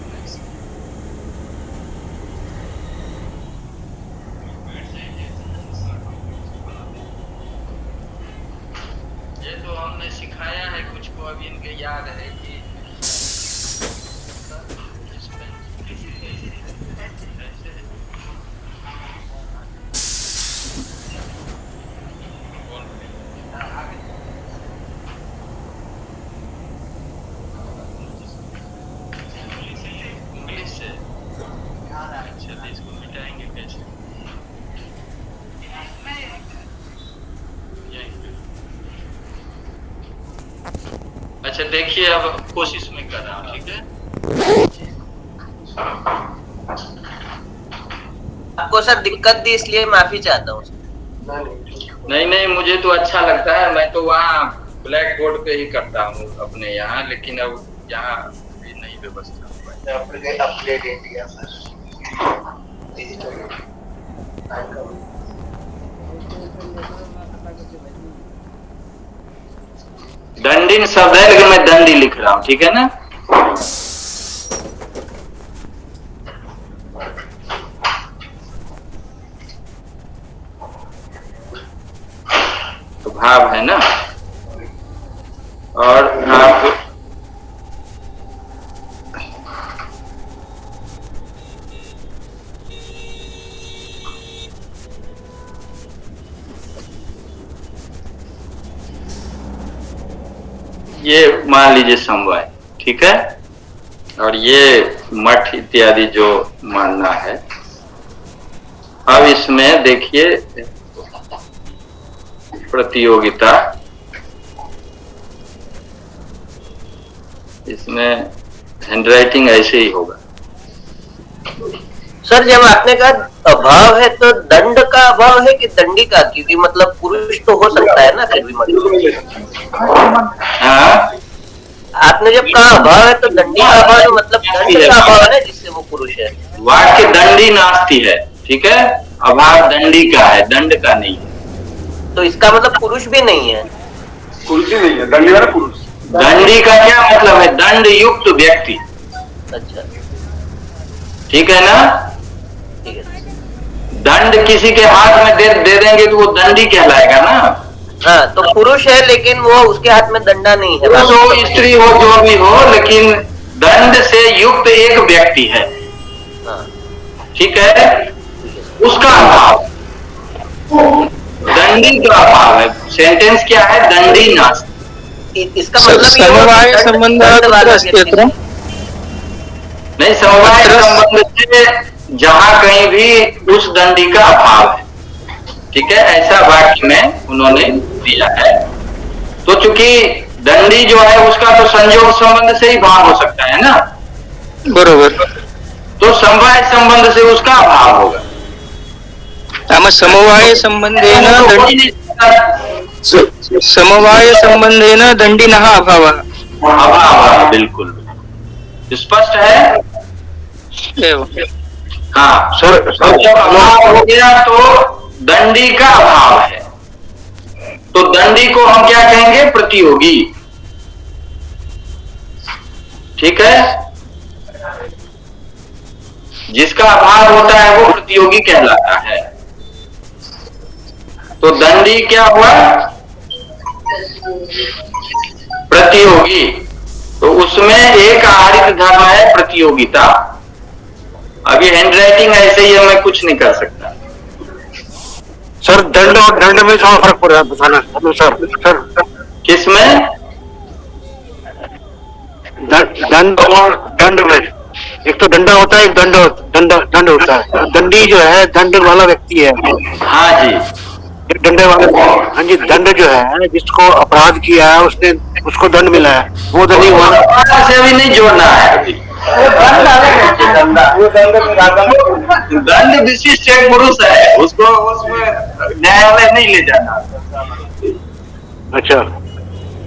ये तो हमने सिखाया है कुछ को, अभी इनके याद है कि इंग्लिश से। अच्छा, तो इसको मिटाएंगे कैसे? अच्छा देखिए, अब कोशिश में कर रहा हूँ, ठीक है। आपको सर दिक्कत दी इसलिए माफी चाहता हूँ। नहीं नहीं, मुझे तो अच्छा लगता है, मैं तो वहाँ ब्लैक बोर्ड पे ही करता हूँ अपने यहाँ, लेकिन अब यहाँ भी नहीं व्यवस्था हुआ है। Update India sir, digital Dandin शब्द है लेकिन मैं दंडी लिख रहा हूँ, ठीक है ना। तो भाव है ना, और आप ये मान लीजिए समवाय, ठीक है, और ये मठ इत्यादि जो मानना है। अब इसमें देखिए प्रतियोगिता, इसमें हैंडराइटिंग ऐसे ही होगा। सर जब आपने कहा अभाव है तो दंड का अभाव है कि दंडी का, क्योंकि मतलब पुरुष तो हो सकता है ना फिर भी, मतलब हाँ, आपने जब कहा अभाव है तो दंडी का अभाव है, मतलब दंड का अभाव है ना जिससे वो पुरुष है। वाक्य दंडी नास्ति है, ठीक है, अभाव दंडी का है, दंड का नहीं है। तो इसका मतलब पुरुष भी नहीं है। पुरुष ही नहीं है, दंडी वाला पुरुष। दंडी का क्या मतलब है? दंड युक्त व्यक्ति, अच्छा ठीक है ना। ठीक है। दंड किसी के हाथ में दे देंगे तो वो दंडी कहलाएगा ना। हाँ, तो पुरुष है लेकिन वो उसके हाथ में दंडा नहीं है। पुरुष हो स्त्री हो जो भी हो, लेकिन दंड से युक्त एक व्यक्ति है, हाँ ठीक है, उसका अभाव, दंडी का अभाव है। सेंटेंस क्या है? दंडी नास्ति। इसका मतलब समवाय संबंध नहीं, समवाय संबंध से जहां कहीं भी उस दंडी का अभाव है, ठीक है, ऐसा वाक्य में उन्होंने दिया है। तो चूंकि दंडी जो है उसका तो संयोग संबंध से ही भाव हो सकता है ना, बरोबर। तो समवाय संबंध से उसका अभाव होगा। समवाय संबंधेन समवाय संबंधेन दंडिनः अभावः। अभाव, बिल्कुल स्पष्ट है। एवं। हाँ, जब अभाव हो गया तो दंडी का अभाव है, तो दंडी को हम क्या कहेंगे? प्रतियोगी। ठीक है, जिसका अभाव होता है वो प्रतियोगी कहलाता है। तो दंडी क्या हुआ? प्रतियोगी। तो उसमें एक आहारित धर्म है प्रतियोगिता। अभी हैंड राइटिंग ऐसे ही है, मैं कुछ नहीं कर सकता। सर दंड और दंड में थोड़ा फर्क पड़ रहा है, बताना सर। किसमें? दंड और दंड में, एक तो डंडा होता है, एक दंड होता है। दंडी जो है दंड वाला व्यक्ति है। हाँ जी, डंडे वाले, हाँ जी, दंड जो है जिसको अपराध किया है उसने, उसको दंड मिला है, वो दंडी हुआ। से अभी नहीं जोड़ना है अभी। दंड विशिष्ट एक पुरुष है, उसको उसमें न्यायालय नहीं ले जाना। अच्छा,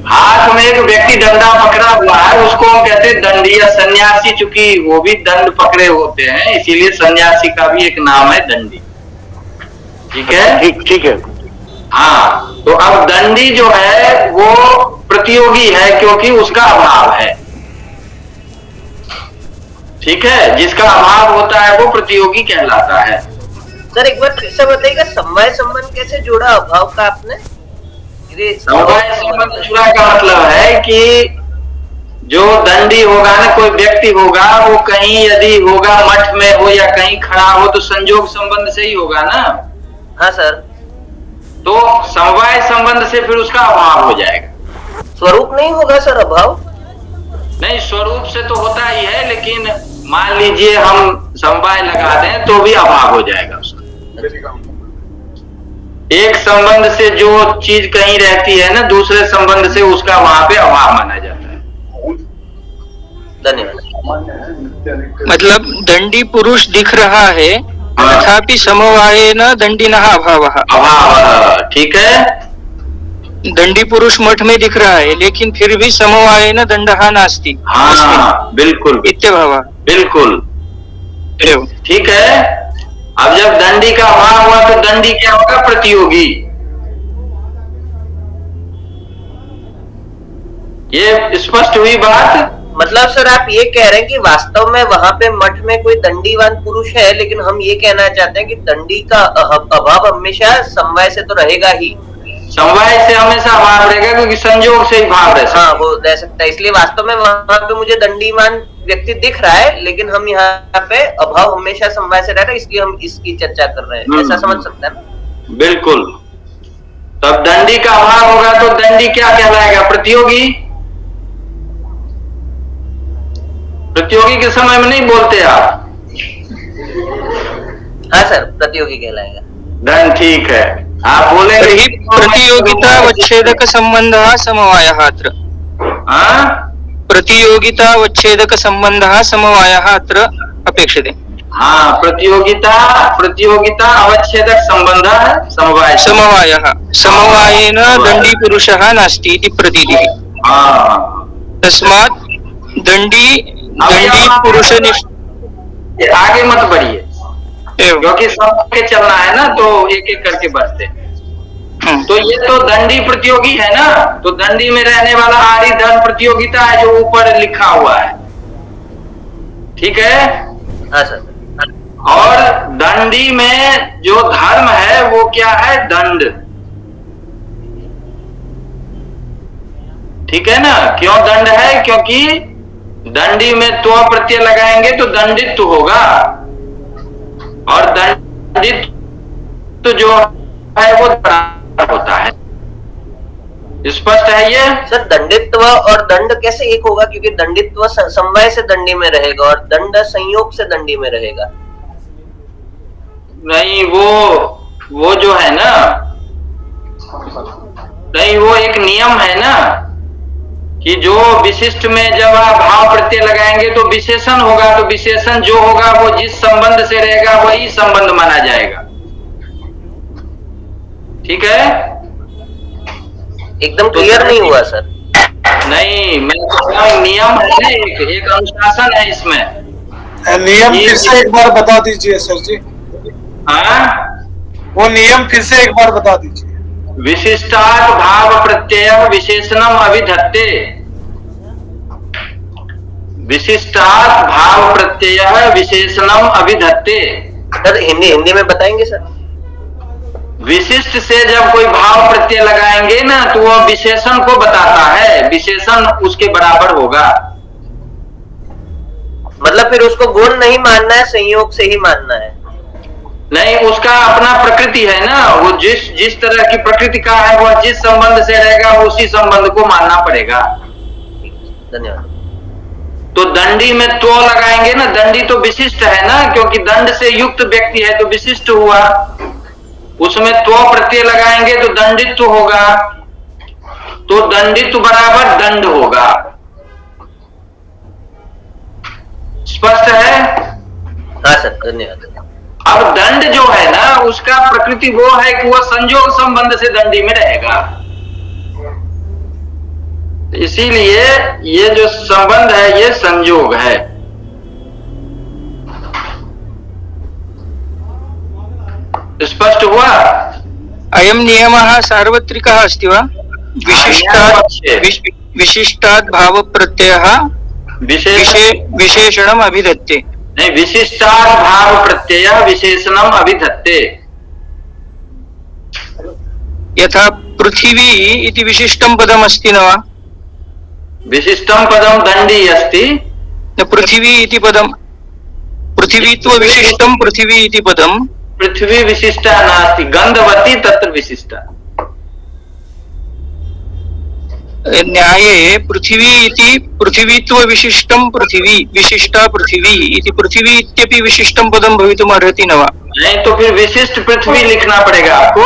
हाथ में एक व्यक्ति डंडा पकड़ा हुआ है, उसको हम कहते हैं दंडी या सन्यासी, चूंकि वो भी दंड पकड़े होते हैं इसीलिए सन्यासी का भी एक नाम है दंडी। ठीक है, ठीक है। हाँ, तो अब दंडी जो है वो प्रतियोगी है क्योंकि उसका अभाव है। ठीक है, जिसका अभाव होता है वो प्रतियोगी कहलाता है। सर एक बार फिर से बताइएगा, समवाय संबंध कैसे जोड़ा अभाव का आपने? समवाय संबंध जुड़ा का मतलब है कि जो दंडी होगा ना, कोई व्यक्ति होगा, वो कहीं यदि होगा मठ में हो या कहीं खड़ा हो तो संयोग संबंध से ही होगा ना। हाँ सर। तो समवाय संबंध से फिर उसका अभाव हो जाएगा। स्वरूप नहीं होगा सर अभाव? नहीं, स्वरूप से तो होता ही है, लेकिन मान लीजिए हम समवाय लगा दें तो भी अभाव हो जाएगा उसका। एक संबंध से जो चीज कहीं रहती है ना, दूसरे संबंध से उसका वहां पे अभाव माना जाता है। धन्यवाद। मतलब दंडी पुरुष दिख रहा है, तथापि समवायेन दंडिनः अभावः। अभाव, ठीक है। दंडी पुरुष मठ में दिख रहा है, लेकिन फिर भी समवायेन दंडः नास्ति। हाँ, बिल्कुल इत्यभावः। बिल्कुल एवं। ठीक है। अब जब दंडी का अभाव हुआ तो दंडी क्या होगा? प्रतियोगी। ये स्पष्ट हुई बात? मतलब सर आप ये कह रहे हैं कि वास्तव में वहां पे मठ में कोई दंडीवान पुरुष है, लेकिन हम ये कहना चाहते हैं कि दंडी का अभाव हमेशा समवाय से तो रहेगा ही। समवाय से हमेशा अभाव रहेगा क्योंकि संयोग से ही भाव रह सकता है। हाँ, वो रह सकता है। इसलिए वास्तव में वहां पे मुझे दंडीवान व्यक्ति दिख रहा है, लेकिन हम यहाँ पे अभाव हमेशा समवाय से रह रहा है, इसलिए हम इसकी चर्चा कर रहे हैं। ऐसा समझ सकते हैं ना? बिल्कुल। तब दंडी का अभाव होगा तो दंडी क्या कहलाएगा? प्रतियोगी। प्रतियोगी के समय में नहीं बोलते आप? हाँ सर, प्रतियोगी कहलाएगा। धन, ठीक है, आप बोलेंगे तर्हि प्रतियोगितावच्छेदक संबंधः समवायः अत्र। हाँ, प्रतियोगितावच्छेदक संबंधः समवायः अत्र अपेक्षते। हाँ, प्रतियोगिता अवच्छेदक संबंध समवाय। समवायः समवायेन दंडी पुरुषः नास्ति इति प्रतीतिः। हाँ, तस्मात् दंडी पुरुष आगे मत बढ़िए एवं। क्योंकि सब के चलना है ना, तो एक एक करके बढ़ते। तो ये तो दंडी प्रतियोगी है ना, तो दंडी में रहने वाला आरी धर्म प्रतियोगिता है जो ऊपर लिखा हुआ है। ठीक है। हाँ सर। और दंडी में जो धर्म है वो क्या है? दंड। ठीक है ना? क्यों दंड है? क्योंकि दंडी में त्व प्रत्यय लगाएंगे तो दंडित्व होगा, और दंडित्व जो है वो होता है। स्पष्ट है ये? सर दंडित्व और दंड कैसे एक होगा? क्योंकि दंडित्व समवाय से दंडी में रहेगा और दंड संयोग से दंडी में रहेगा। नहीं, वो जो है ना, नहीं, वो एक नियम है ना कि जो विशिष्ट में जब आप भाव प्रत्यय लगाएंगे तो विशेषण होगा, तो विशेषण जो होगा वो जिस संबंध से रहेगा वही संबंध माना जाएगा। ठीक है? एकदम क्लियर नहीं हुआ सर। नहीं, मैं तो नियम है ना, एक अनुशासन है इसमें। नियम फिर से एक बार बता दीजिए सर जी। हाँ, वो नियम फिर से एक बार बता दीजिए। विशिष्टात् भाव प्रत्यय विशेषणम अभिधत्ते। विशिष्टात् भाव प्रत्यय विशेषणम अभिधत्ते। सर हिंदी में बताएंगे सर? विशिष्ट से जब कोई भाव प्रत्यय लगाएंगे ना तो वह विशेषण को बताता है, विशेषण उसके बराबर होगा। मतलब फिर उसको गुण नहीं मानना है, संयोग से ही मानना है? नहीं, उसका अपना प्रकृति है ना, वो जिस तरह की प्रकृति का है वह जिस संबंध से रहेगा उसी संबंध को मानना पड़ेगा। धन्यवाद। तो दंडी में तो लगाएंगे ना, दंडी तो विशिष्ट है ना, क्योंकि दंड से युक्त व्यक्ति है तो विशिष्ट हुआ। उसमें तो प्रत्यय लगाएंगे तो दंडित्व होगा, तो दंडित्व बराबर दंड होगा। स्पष्ट है? हाँ सर, धन्यवाद। अब दंड जो है ना उसका प्रकृति वो है कि वह संयोग संबंध से दंडी में रहेगा। इसीलिए ये जो संबंध है ये संयोग है। स्पष्ट हुआ? अयम नियमः सार्वत्रिकः अस्ति वा? विशिष्टात् भाव प्रत्ययः विशेषणम अभिधत्ते। नहीं, विशिष्टात् भाव प्रत्यय विशेषणम अभिधत्ते। यथा पृथिवी इति विशिष्टं पदम् अस्ति न वा? विशिष्टं पदं दंडी अस्ति। पृथिवी इति पदं पृथिवीत्व विशिष्टं पृथिवी इति पदं पृथ्वी विशिष्टा नास्ति, गंधवती तत्र विशिष्टा। न्याये पृथिवी इति पृथिवीत्व विशिष्टं पृथिवी विशिष्टा पृथिवी इति पृथिवी इत्यपि विशिष्टं पदं भवितुम् अर्हति न वा? नहीं, तो फिर विशिष्ट पृथ्वी लिखना पड़ेगा आपको।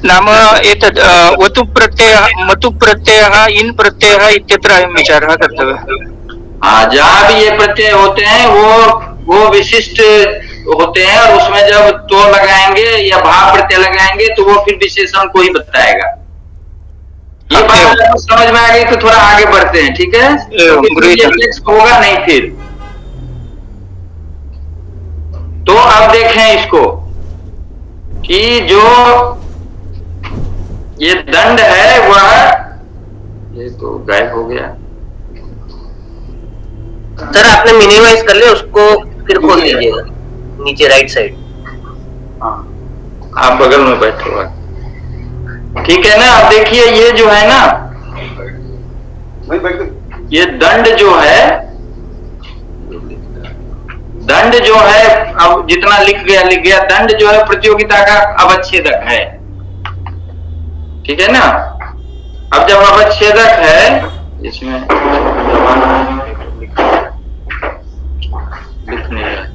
नाम एतद् वतु प्रत्ययः मतु प्रत्ययः इन प्रत्ययः इत्यत्र अयं विचारः कर्तव्यः। हाँ, जहाँ भी ये प्रत्यय होते हैं वो विशिष्ट होते हैं, और उसमें जब तो लगाएंगे या भाव प्रत्यय लगाएंगे तो वो फिर विशेषण को ही बताएगा। ये बात आपको समझ में आ गई तो थोड़ा आगे बढ़ते हैं, ठीक है? होगा नहीं फिर। तो अब देखें इसको कि जो ये दंड है वह, ये तो गायब हो गया सर। आपने मिनिमाइज कर लिया उसको, फिर खोल दीजिएगा नीचे राइट साइड। आप बगल में बैठे हुआ, ठीक है ना? अब देखिए ये जो है ना, ये दंड जो है, दंड जो है, अब जितना लिख गया दंड जो है प्रतियोगिता का अवच्छेदक है, ठीक है ना? अब जब अवच्छेदक है, इसमें लिखने है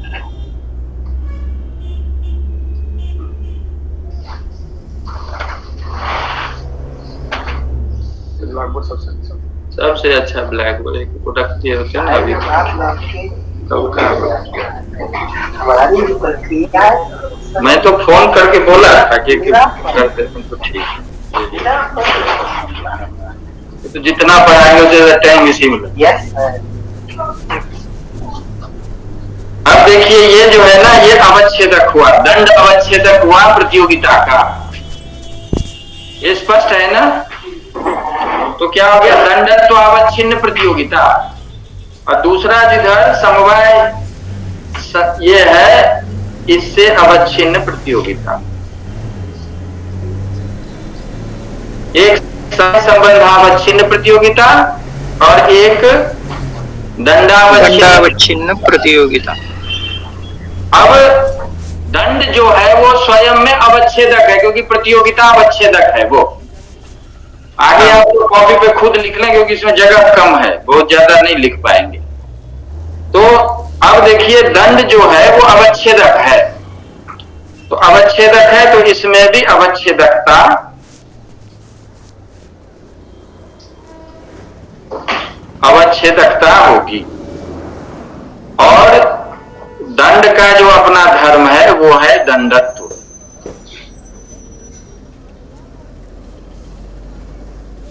सबसे अच्छा ब्लैक बोर्ड प्रोडक्ट ये होते हैं ना अभी मैं तो फोन करके बोला था कि करते तो ठीक है, तो जितना पढ़ाएंगे उसे टाइम इसी में। अब देखिए ये जो है ना ये अवच्छेदक हुआ, दंड अवच्छेदक हुआ प्रतियोगिता का। ये स्पष्ट है ना? तो क्या हो गया? दंडत्व अवच्छिन्न प्रतियोगिता। और दूसरा जिधर समवाय ये है, इससे अवच्छिन्न प्रतियोगिता। एक संबंधावच्छिन्न प्रतियोगिता और एक दंडावच्छिन्न प्रतियोगिता। अब दंड जो है वो स्वयं में अवच्छेदक है, क्योंकि प्रतियोगिता अवच्छेदक है। वो आगे आप तो कॉपी पे खुद लिख लें, क्योंकि इसमें जगह कम है, बहुत ज्यादा नहीं लिख पाएंगे। तो अब देखिए दंड जो है वो अवच्छेदक है, तो अवच्छेदक है तो इसमें भी अवच्छेदकता होगी। और दंड का जो अपना धर्म है वो है दंडत्व।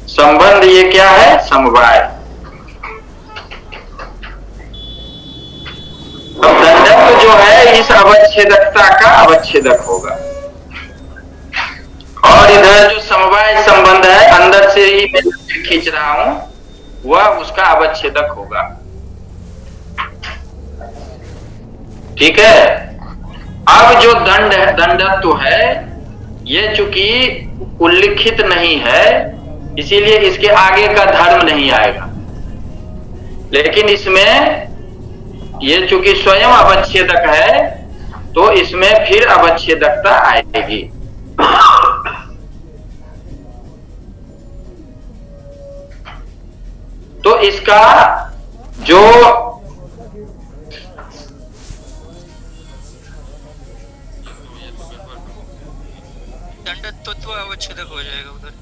संबंध ये क्या है? समवाय। अब दंडत्व जो है इस अवच्छेदकता का अवच्छेदक होगा। और इधर जो समवाय संबंध है, अंदर से ही मैं खींच रहा हूं, वह उसका अवच्छेदक होगा। ठीक है। अब जो दंड है, दंडत्व है, ये चूंकि उल्लिखित नहीं है इसीलिए इसके आगे का धर्म नहीं आएगा, लेकिन इसमें ये चूंकि स्वयं अवच्छेदक है तो इसमें फिर अवच्छेदकता आएगी। तो इसका जो दंडत्व अवच्छेदक हो जाएगा उधर।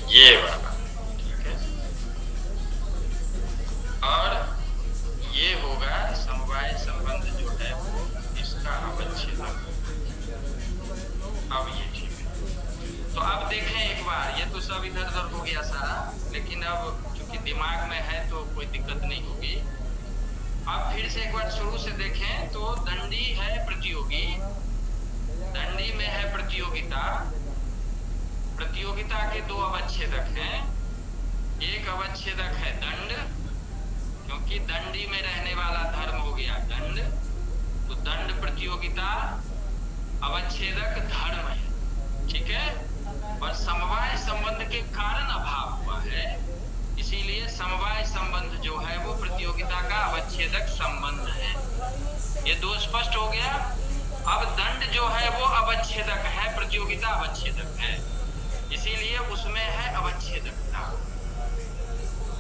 ये वाला ठीक है। और ये होगा समवाय संबंध जो है वो इसका अवच्छेदक। अब ये ठीक है। तो अब देखें एक बार, ये तो सब इधर उधर हो गया सारा, लेकिन अब चूंकि दिमाग में है तो कोई दिक्कत नहीं होगी। अब फिर से एक बार शुरू से देखें तो दंडी है प्रतियोगी, दंडी में है प्रतियोगिता, प्रतियोगिता के दो अवच्छेदक हैं। एक अवच्छेदक है दंड, क्योंकि दंडी में रहने वाला धर्म हो गया दंड, तो दंड प्रतियोगिता अवच्छेदक धर्म है। ठीक है। और समवाय संबंध के कारण अभाव हुआ है, इसीलिए समवाय संबंध जो है वो प्रतियोगिता का अवच्छेदक संबंध है। ये दो स्पष्ट हो गया। अब दंड जो है वो अवच्छेदक है, प्रतियोगिता अवच्छेदक है, इसीलिए उसमें है अवच्छेदकता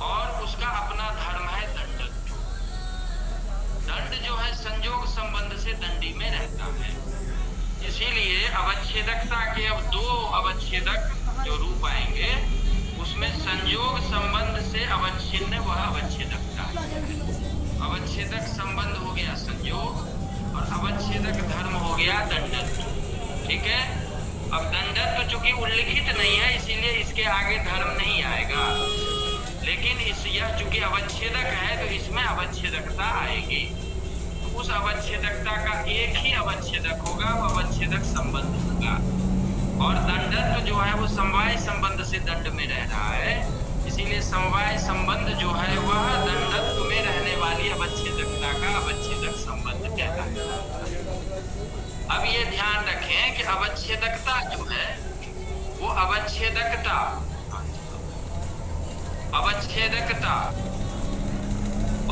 और उसका अपना धर्म है दंडत्व। दंड जो है संयोग संबंध से दंडी में रहता है, इसीलिए अवच्छेदकता के अब दो अवच्छेदक जो रूप आएंगे उसमें संयोग संबंध से अवच्छिन्न वह अवच्छेदकता है। अवच्छेदक संबंध हो गया संयोग और अवच्छेदक धर्म हो गया दंडत्व। ठीक है। अब दंडत्व चूंकि उल्लिखित नहीं है इसीलिए इसके आगे धर्म नहीं आएगा, लेकिन इस यह चूंकि अवच्छेदक है तो इसमें अवच्छेदकता आएगी। तो उस अवच्छेदकता का एक ही अवच्छेदक होगा, वो अवच्छेदक संबंध होगा। और दंडत्व जो है वो समवाय संबंध से दंड में रह रहा है, इसीलिए समवाय संबंध जो है वह दंडत्व में रहने वाली अवच्छेदकता का अवच्छेदक संबंध कहलाता है। अब ये ध्यान रखें कि अवच्छेदकता जो है वो अवच्छेदकता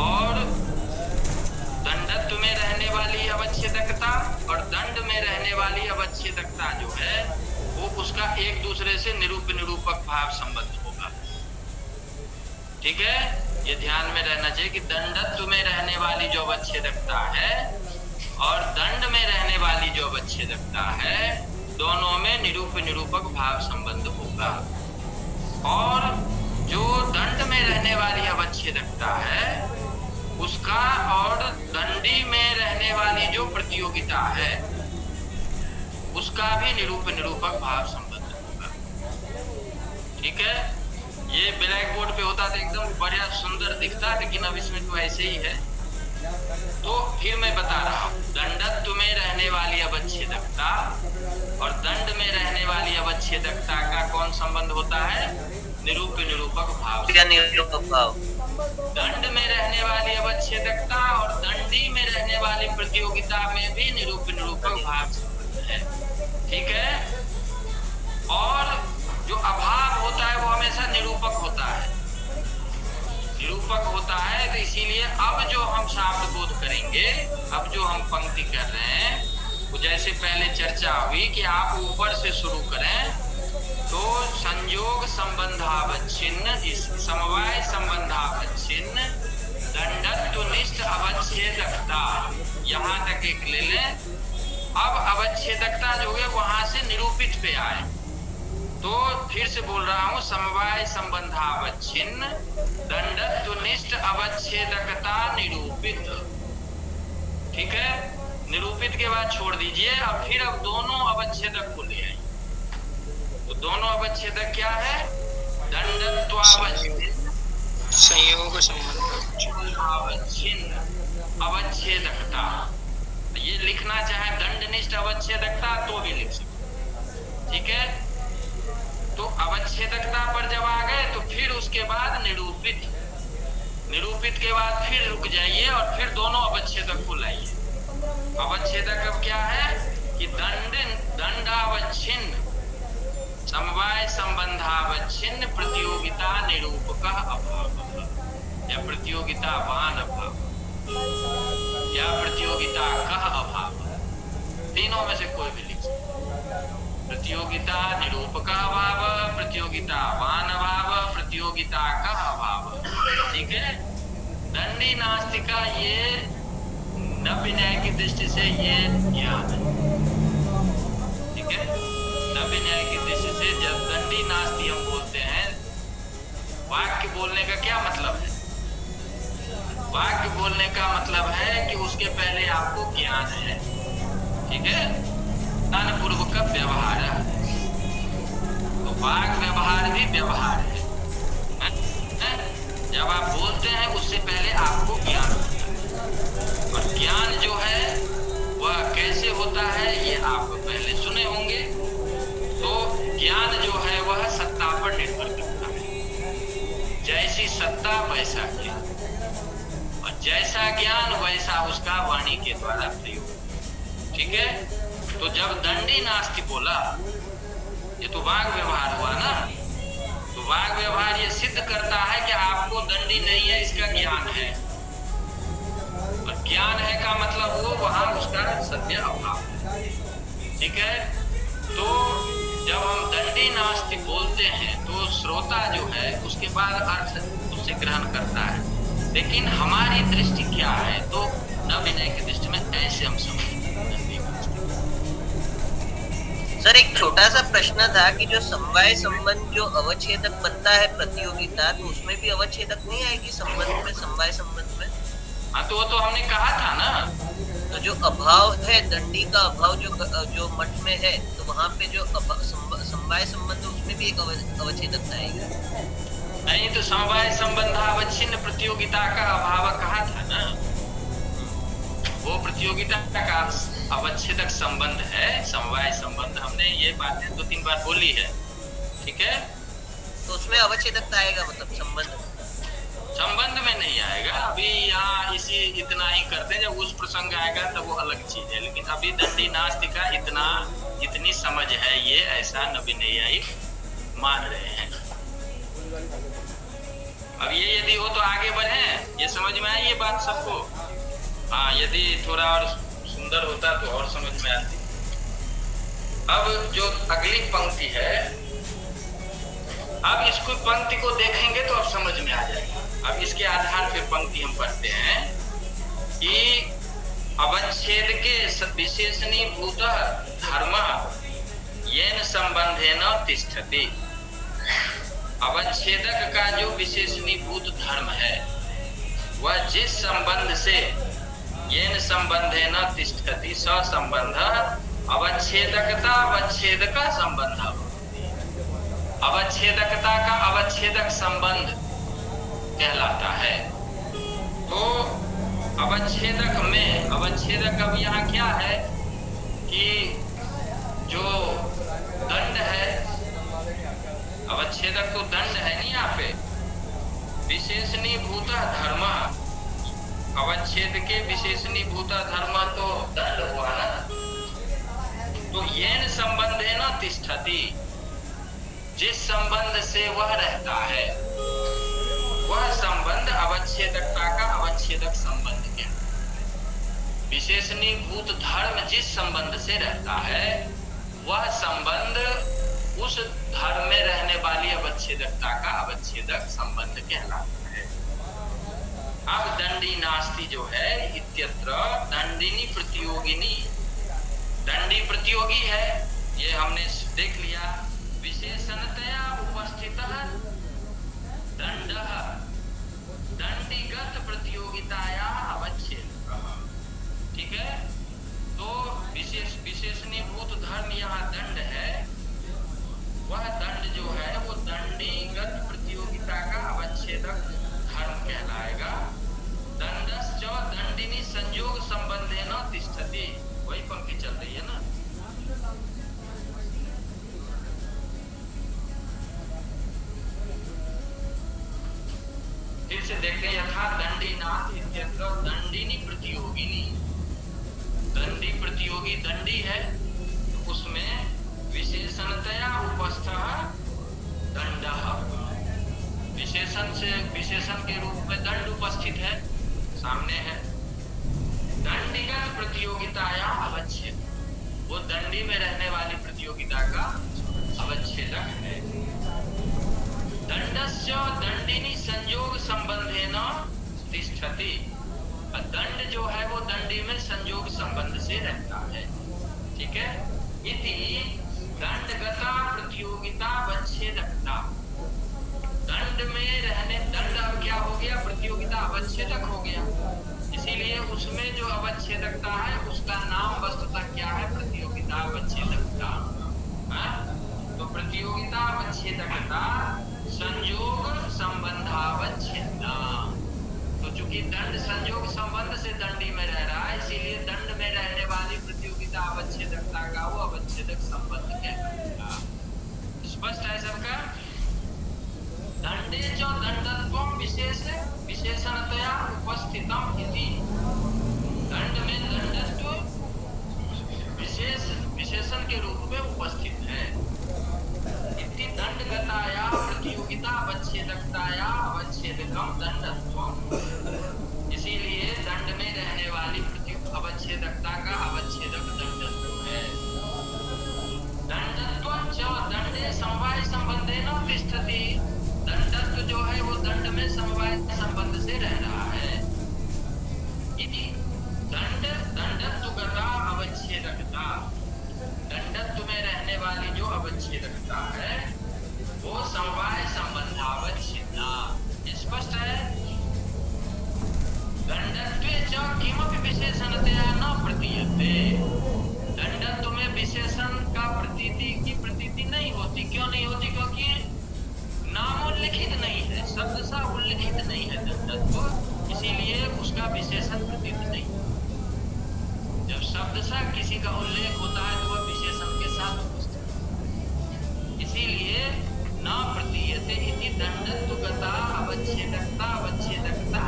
और दंडत्व में रहने वाली अवच्छेदकता और दंड में रहने वाली अवच्छेदकता जो है वो उसका एक दूसरे से निरूपक भाव संबंध होगा। ठीक है। ये ध्यान में रहना चाहिए कि दंडत्व में रहने वाली जो अवच्छेदकता है और दंड में रहने वाली जो अवच्छेदकता है दोनों में निरूपक भाव संबंध होगा। और जो दंड में रहने वाली अवच्छेदकता है उसका और दंडी में रहने वाली जो प्रतियोगिता है उसका भी निरूपक भाव संबंध होगा। ठीक है। ये ब्लैक बोर्ड पे होता तो एकदम बढ़िया सुंदर दिखता, लेकिन अब इसमें तो ऐसे ही है। तो फिर मैं बता रहा हूँ, दंडत्व में रहने वाली अवच्छेदकता और दंड में रहने वाली अवच्छेदकता का कौन संबंध होता है? निरूपक भाव। दंड में रहने वाली अवच्छेदकता और दंडी में रहने वाली प्रतियोगिता में भी निरूपक भाव संबंध है। ठीक है। और जो अभाव होता है वो हमेशा निरूपक होता है, निरूपक होता है। तो इसीलिए अब जो हम शाब्द बोध करेंगे, अब जो हम पंक्ति कर रहे हैं, वो जैसे पहले चर्चा हुई कि आप ऊपर से शुरू करें तो संयोग संबंधावच्छिन्न, समवाय संबंधावच्छिन्न, दंडत्वनिष्ठ अवच्छेदकता, यहाँ तक एक ले लें। अब अवच्छेदकता जो है वहां से निरूपित पे आए, तो फिर से बोल रहा हूं, समवाय संबंधावच्छिन्न, दंडत्वनिष्ठ अवच्छेदकता निरूपित। ठीक है। निरूपित के बाद छोड़ दीजिए। अब फिर अब दोनों अवच्छेदक को ले आइए। तो दोनों अवच्छेदक क्या है? दंडत्वावच्छिन्न, संयोग संबंधावच्छिन्न, अवच्छेदकता। ये लिखना चाहे दंडनिष्ठ अवच्छेदकता तो भी लिख सकते, ठीक है। तो अवच्छेदकता पर जब आ गए तो फिर उसके बाद निरूपित, निरूपित के बाद फिर रुक जाइए और फिर दोनों अवच्छेदक को लाइए। अवच्छेदक अब क्या है कि दंडावच्छिन्न समवाय संबंधावच्छिन्न प्रतियोगिता निरूपक अभाव या प्रतियोगितावान अभाव या प्रतियोगिता का अभाव, तीनों में से कोई भी लिख सकते। प्रतियोगिता निरूपक अभाव, प्रतियोगितावान अभाव, प्रतियोगिता का अभाव, ठीक है। दंडी नास्तिका ये नव्य न्याय की दृष्टि से ये ज्ञान है, ठीक है। नव्य न्याय की दृष्टि से जब दंडी नास्ति हम बोलते हैं, वाक्य बोलने का क्या मतलब है? वाक्य बोलने का मतलब है कि उसके पहले आपको ज्ञान है, ठीक है। ज्ञान पूर्वक व्यवहार है, तो वाक व्यवहार भी व्यवहार है। जब आप बोलते हैं उससे पहले आपको ज्ञान होता है, और ज्ञान जो है वह कैसे होता है ये आप पहले सुने होंगे। तो ज्ञान जो है वह सत्ता पर निर्भर करता है, जैसी सत्ता वैसा ज्ञान, और जैसा ज्ञान वैसा उसका वाणी के द्वारा प्रयोग, ठीक है। तो जब दंडी नास्ति बोला, ये तो वाग व्यवहार हुआ ना, तो वाग व्यवहार ये सिद्ध करता है कि आपको दंडी नहीं है, इसका ज्ञान है, और ज्ञान है का मतलब वो वहां उसका सत्य अभाव है, ठीक है। तो जब हम दंडी नास्ति बोलते हैं तो श्रोता जो है उसके बाद अर्थ उससे ग्रहण करता है, लेकिन हमारी दृष्टि क्या है? तो नवविनय की दृष्टि में ऐसे हम समझते हैं दंडी नास्ति। सर एक छोटा सा प्रश्न था कि जो समवाय संबंध जो अवच्छेदक बनता है प्रतियोगिता, तो उसमें भी अवच्छेदक नहीं आएगी संबंध में, समवाय संबंध में? हाँ तो वो तो हमने कहा था ना, तो जो अभाव है, दंडी का अभाव जो मठ में है, तो वहाँ पे जो समवाय संबंध है उसमें भी एक अवच्छेदकता आएगी। नहीं तो समवाय संबंधावच्छिन्न प्रतियोगिता का अभाव कहा था ना, वो प्रतियोगिता का अवच्छेदक संबंध है। समवाय संबंध हमने ये बातें 2-3 बार बोली है, ठीक है। तो उसमें अवच्छेदकता आएगा, मतलब संबंध में नहीं आएगा। अभी यहाँ इसी इतना ही करते हैं, जब उस प्रसंग आएगा तब वो अलग चीज है, लेकिन अभी दंडी नास्ति का इतनी समझ है, ये ऐसा नवविनयी मान रहे हैं। अब ये यदि हो तो आगे बढ़े, ये समझ में आई ये बात सबको? हाँ, यदि थोड़ा और सुंदर होता तो और समझ में आती। अब जो अगली पंक्ति है, अब इसको पंक्ति को देखेंगे तो अब समझ में आ जाएगा। अब इसके आधार पर पंक्ति हम पढ़ते हैं कि अवच्छेद के विशेषणीभूत धर्म येन संबंधेन तिष्ठति। अवच्छेदक का जो विशेषणीभूत धर्म है वह जिस संबंध से येन संबंधेन तिष्ठति स संबंध अवच्छेदकता अवच्छेदक संबंध। अवच्छेदकता का अवच्छेदक संबंध कहलाता है। तो अवच्छेदक में, अवच्छेदक अब यहाँ क्या है कि जो दंड है, अवच्छेदक तो दंड है नहीं यहाँ पे, विशेषणीभूत धर्म, अवच्छेद के विशेषणीभूत धर्म तो दंड हुआ ना। तो येन संबंधेन तिष्ठति, जिस संबंध से वह रहता है वह संबंध अवच्छेदकता का अवच्छेदक संबंध क्या? विशेषणीभूत धर्म जिस संबंध से रहता है वह संबंध उस धर्म में रहने वाली अवच्छेदकता का अवच्छेदक संबंध कहलाता है। अब दंडी नास्ति जो है इत्यत्र दंडिनी प्रतियोगिनी, दंडी प्रतियोगी है, ये हमने देख लिया। विशेषणतया उपस्थित दंड दंडीगत प्रतियोगिताया अवच्छेदक, ठीक है। तो विशेषणीभूत धर्म यहाँ दंड है, वह दंड जो है वो दंडीगत प्रतियोगिता का अवच्छेदक धर्म कहलाएगा। दंडश्च दंडिनी संयोग संबंधेन तिष्ठति, वही पंक्ति चल रही है ना। फिर से देखते हैं, यथा दंडीनाथ इत्यत्र दंडिनी प्रतियोगिनी। दंडी प्रतियोगी दंडी है तो उसमें विशेषणतया उपस्थः दंडः, विशेषण से विशेषण के रूप में दंड उपस्थित है, सामने है। दंडिगत प्रतियोगिताया अवच्छेद, वो दंडी में रहने वाली प्रतियोगिता का अवच्छेदक है। दंडस्य दंडिनी संयोग संबंधेन तिष्ठति, दंड जो है वो दंडी में संयोग संबंध से रहता है, ठीक है। इति दंडगता प्रतियोगिता अवच्छेदकता, दंड में रहने, दंड अब क्या हो गया, प्रतियोगिता अवच्छेदक हो गया, इसीलिए उसमें जो अवच्छेदकता है उसका नाम वस्तुतः क्या है, प्रतियोगिता अवच्छेदकता। तो प्रतियोगिता अवच्छेदकता संयोग संबंधावच्छेदना, तो चूंकि दंड संयोग संबंध से दंडी में रह रहा है, इसीलिए दंड में रहने वाली प्रतियोगिता अवच्छेदकता का वो अवच्छेदक संबंध कहलाएगा। स्पष्ट है सबका। दंडे च दंडत्वं विशेष विशेषणतया उपस्थितम इति, दंड में दंडत्व विशेषण के रूप में उपस्थित है। इति दंडगताया प्रतियोगिता अवच्छेदकताया अवच्छेदकम दंडत्वम, इसीलिए दंड में रहने वाली अवच्छेदकता का अवच्छेदक दंडत्व है। दंडत्वं च दंडे समवाय संबंधेन तिष्ठति, दंडत्व जो है वो दंड में समवाय संबंध से रह रहा है। इति दंड दंडत्वगता अवच्छेदकता, दंडत्व में रहने वाली जो अवच्छेदकता है वो समवाय संबंधावच्छिन्ना। स्पष्ट है। दंडत्वे च किमपि विशेषणतया न प्रतीयते, दंडत्व में विशेषण का प्रतीति की प्रतीति नहीं होती। क्यों नहीं होती? क्योंकि नाम उल्लिखित नहीं है, शब्द सा उल्लिखित नहीं है दंडत्व, इसीलिए उसका विशेषण प्रतीत नहीं। जब शब्द सा किसी का उल्लेख होता है तो वह विशेषण के साथ उपस्थित है, इसीलिए न प्रतीयते इति दंडत्वगता अवच्छेदकता अवच्छेदकता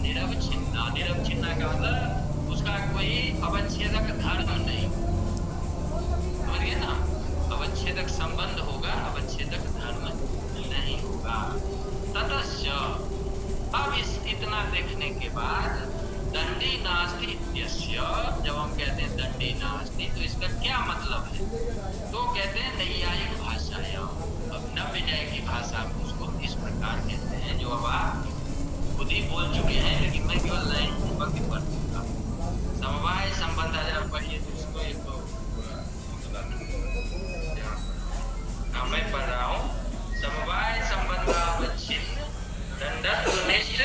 निरवच्छिन्ना, निरवच्छिन्ना का मतलब उसका कोई अवच्छेदक धर्म नहीं, समझ गए ना। अवच्छेदक संबंध होगा, अवच्छेदक धर्म नहीं होगा। ततस्य, अब इतना देखने के बाद दंडी नास्ति इत्यस्य, जब हम कहते हैं दंडी नास्ति तो इसका क्या मतलब है? तो कहते हैं नैयायिक भाषायाम, अब नव्य न्याय की भाषा में उसको इस प्रकार कहते हैं, जो अब आप खुद ही बोल चुके हैं, लेकिन मैं केवल लाइन वक्त पढ़ चुका। समवाय संबंध अगर पढ़िए तो उसको एक तो मैं पढ़ रहा हूँ। समवाय संबंधावच्छिन्न दंडत्वनिष्ठ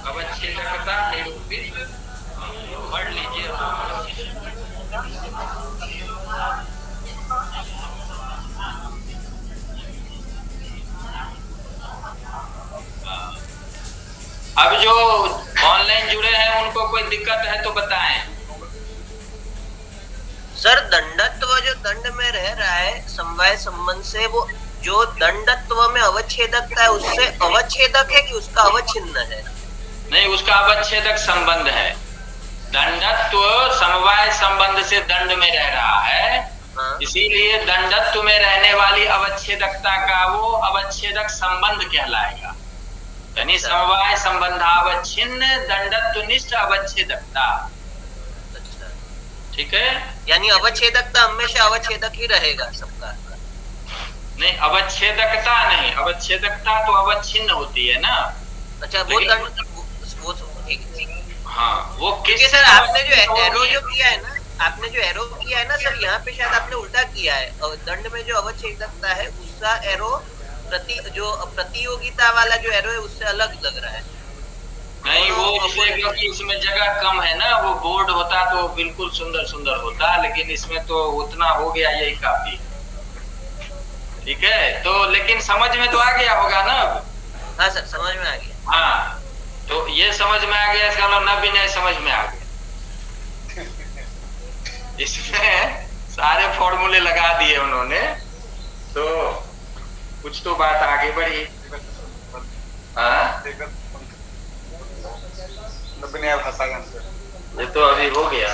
अवच्छेदकता निरूपित, पढ़ लीजिए। अब जो ऑनलाइन जुड़े हैं उनको कोई दिक्कत है तो बताएं। सर दंडत्व जो दंड में रह रहा है समवाय संबंध से, वो जो दंडत्व में अवच्छेदकता है उससे अवच्छेदक है कि उसका अवच्छिन्न है? नहीं, उसका अवच्छेदक संबंध है। दंडत्व समवाय संबंध से दंड में रह रहा है, इसीलिए दंडत्व में रहने वाली अवच्छेदकता का वो अवच्छेदक संबंध कहलाएगा। यानी समवाय संबंधावच्छिन्न दंडत्वनिष्ठ अवच्छेदकता। ठीक है, यानी अवच्छेदकता हमेशा अवच्छेदक ही रहेगा सबका? नहीं, अवच्छेदकता नहीं, अवच्छेदकता तो अवच्छिन्न होती है ना। अच्छा, वो दंड वो ठीक। हाँ, वो क्योंकि सर आपने जो एरो जो किया है ना, आपने जो एरो किया है ना सर, यहाँ पे शायद आपने उल्टा किया है। दंड में जो अवच्छेदकता है उसका एरो जो प्रतियोगिता वाला जो एरो है उससे अलग लग रहा है। नहीं, वो इसलिए क्योंकि इसमें जगह कम है ना, वो बोर्ड होता तो बिल्कुल सुंदर सुंदर होता, लेकिन इसमें तो उतना हो गया, यही काफी। ठीक है, तो लेकिन समझ में तो आ गया होगा ना अब? हाँ सर, समझ में आ गया। हाँ, तो ये समझ में आ गया, इसका मतलब न विनय समझ में आ गया। इसमें सारे फॉर्मूले लगा दिए उन्होंने, तो कुछ तो बात आगे बढ़ी। हाँ, ये तो अभी हो गया।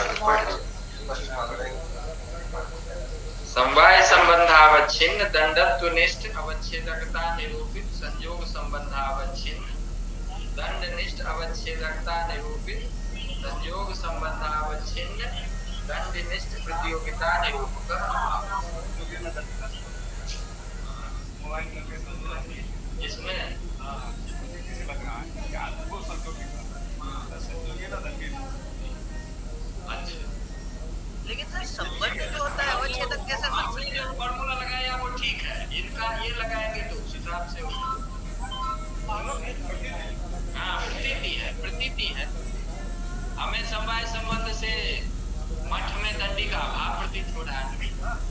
समवाय संबंधावच्छिन्न दंडत्व निष्ठ अवच्छेदकता निरूपित संयोग संबंधावच्छिन्न दंडनिष्ठ अवच्छेदकता निरूपित संयोग संबंधावच्छिन्न दंडनिष्ठ प्रतियोगिता निरूपक इसमें अच्छा, लेकिन सर संबंध जो होता है अवच्छेदक कैसे बन सकता आपने जो फॉर्मूला लगाया वो ठीक है, इनका ये लगाएंगे तो उस हिसाब से होगा। हाँ, प्रतीति है। हमें समवाय संबंध से मठ में दंडी का अभाव प्रतीत हो रहा है,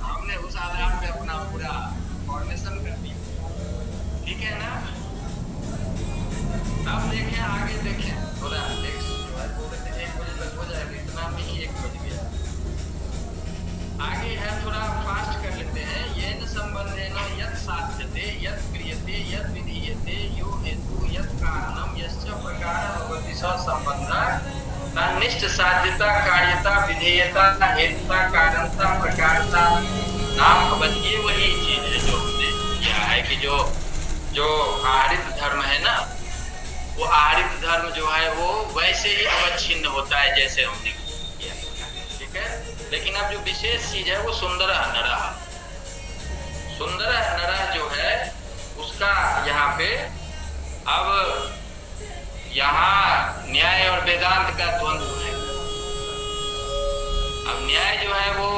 हमने उस आधार पे अपना पूरा फॉर्मेशन कर दिया, ठीक है ना। अब देखें आगे, देखें थोड़ा नेक्स्ट 1 बजे तक हो जाएगा, इतना में ही 1 बज गया। आगे है, थोड़ा फास्ट कर लेते हैं। येन संबंधेन यत् साध्यते यत् क्रियते यत् विधीयते यो हेतु यत् कारणम यश्च प्रकारः भवति स संबंधः तन्निष्ठ साध्यता कार्यता विधेयता हेतुता कारणता प्रकारता नाम भवति। ये वही चीज है जो हमने किया है कि जो आहरित धर्म है ना, वो आहरित धर्म जो है वो वैसे ही अवच्छिन्न होता है जैसे हमने किया, ठीक है। लेकिन अब जो विशेष चीज है वो सुंदर नरः, सुंदर नरः जो है उसका यहाँ पे, अब यहाँ न्याय और वेदांत का द्वंद्व है। अब न्याय जो है वो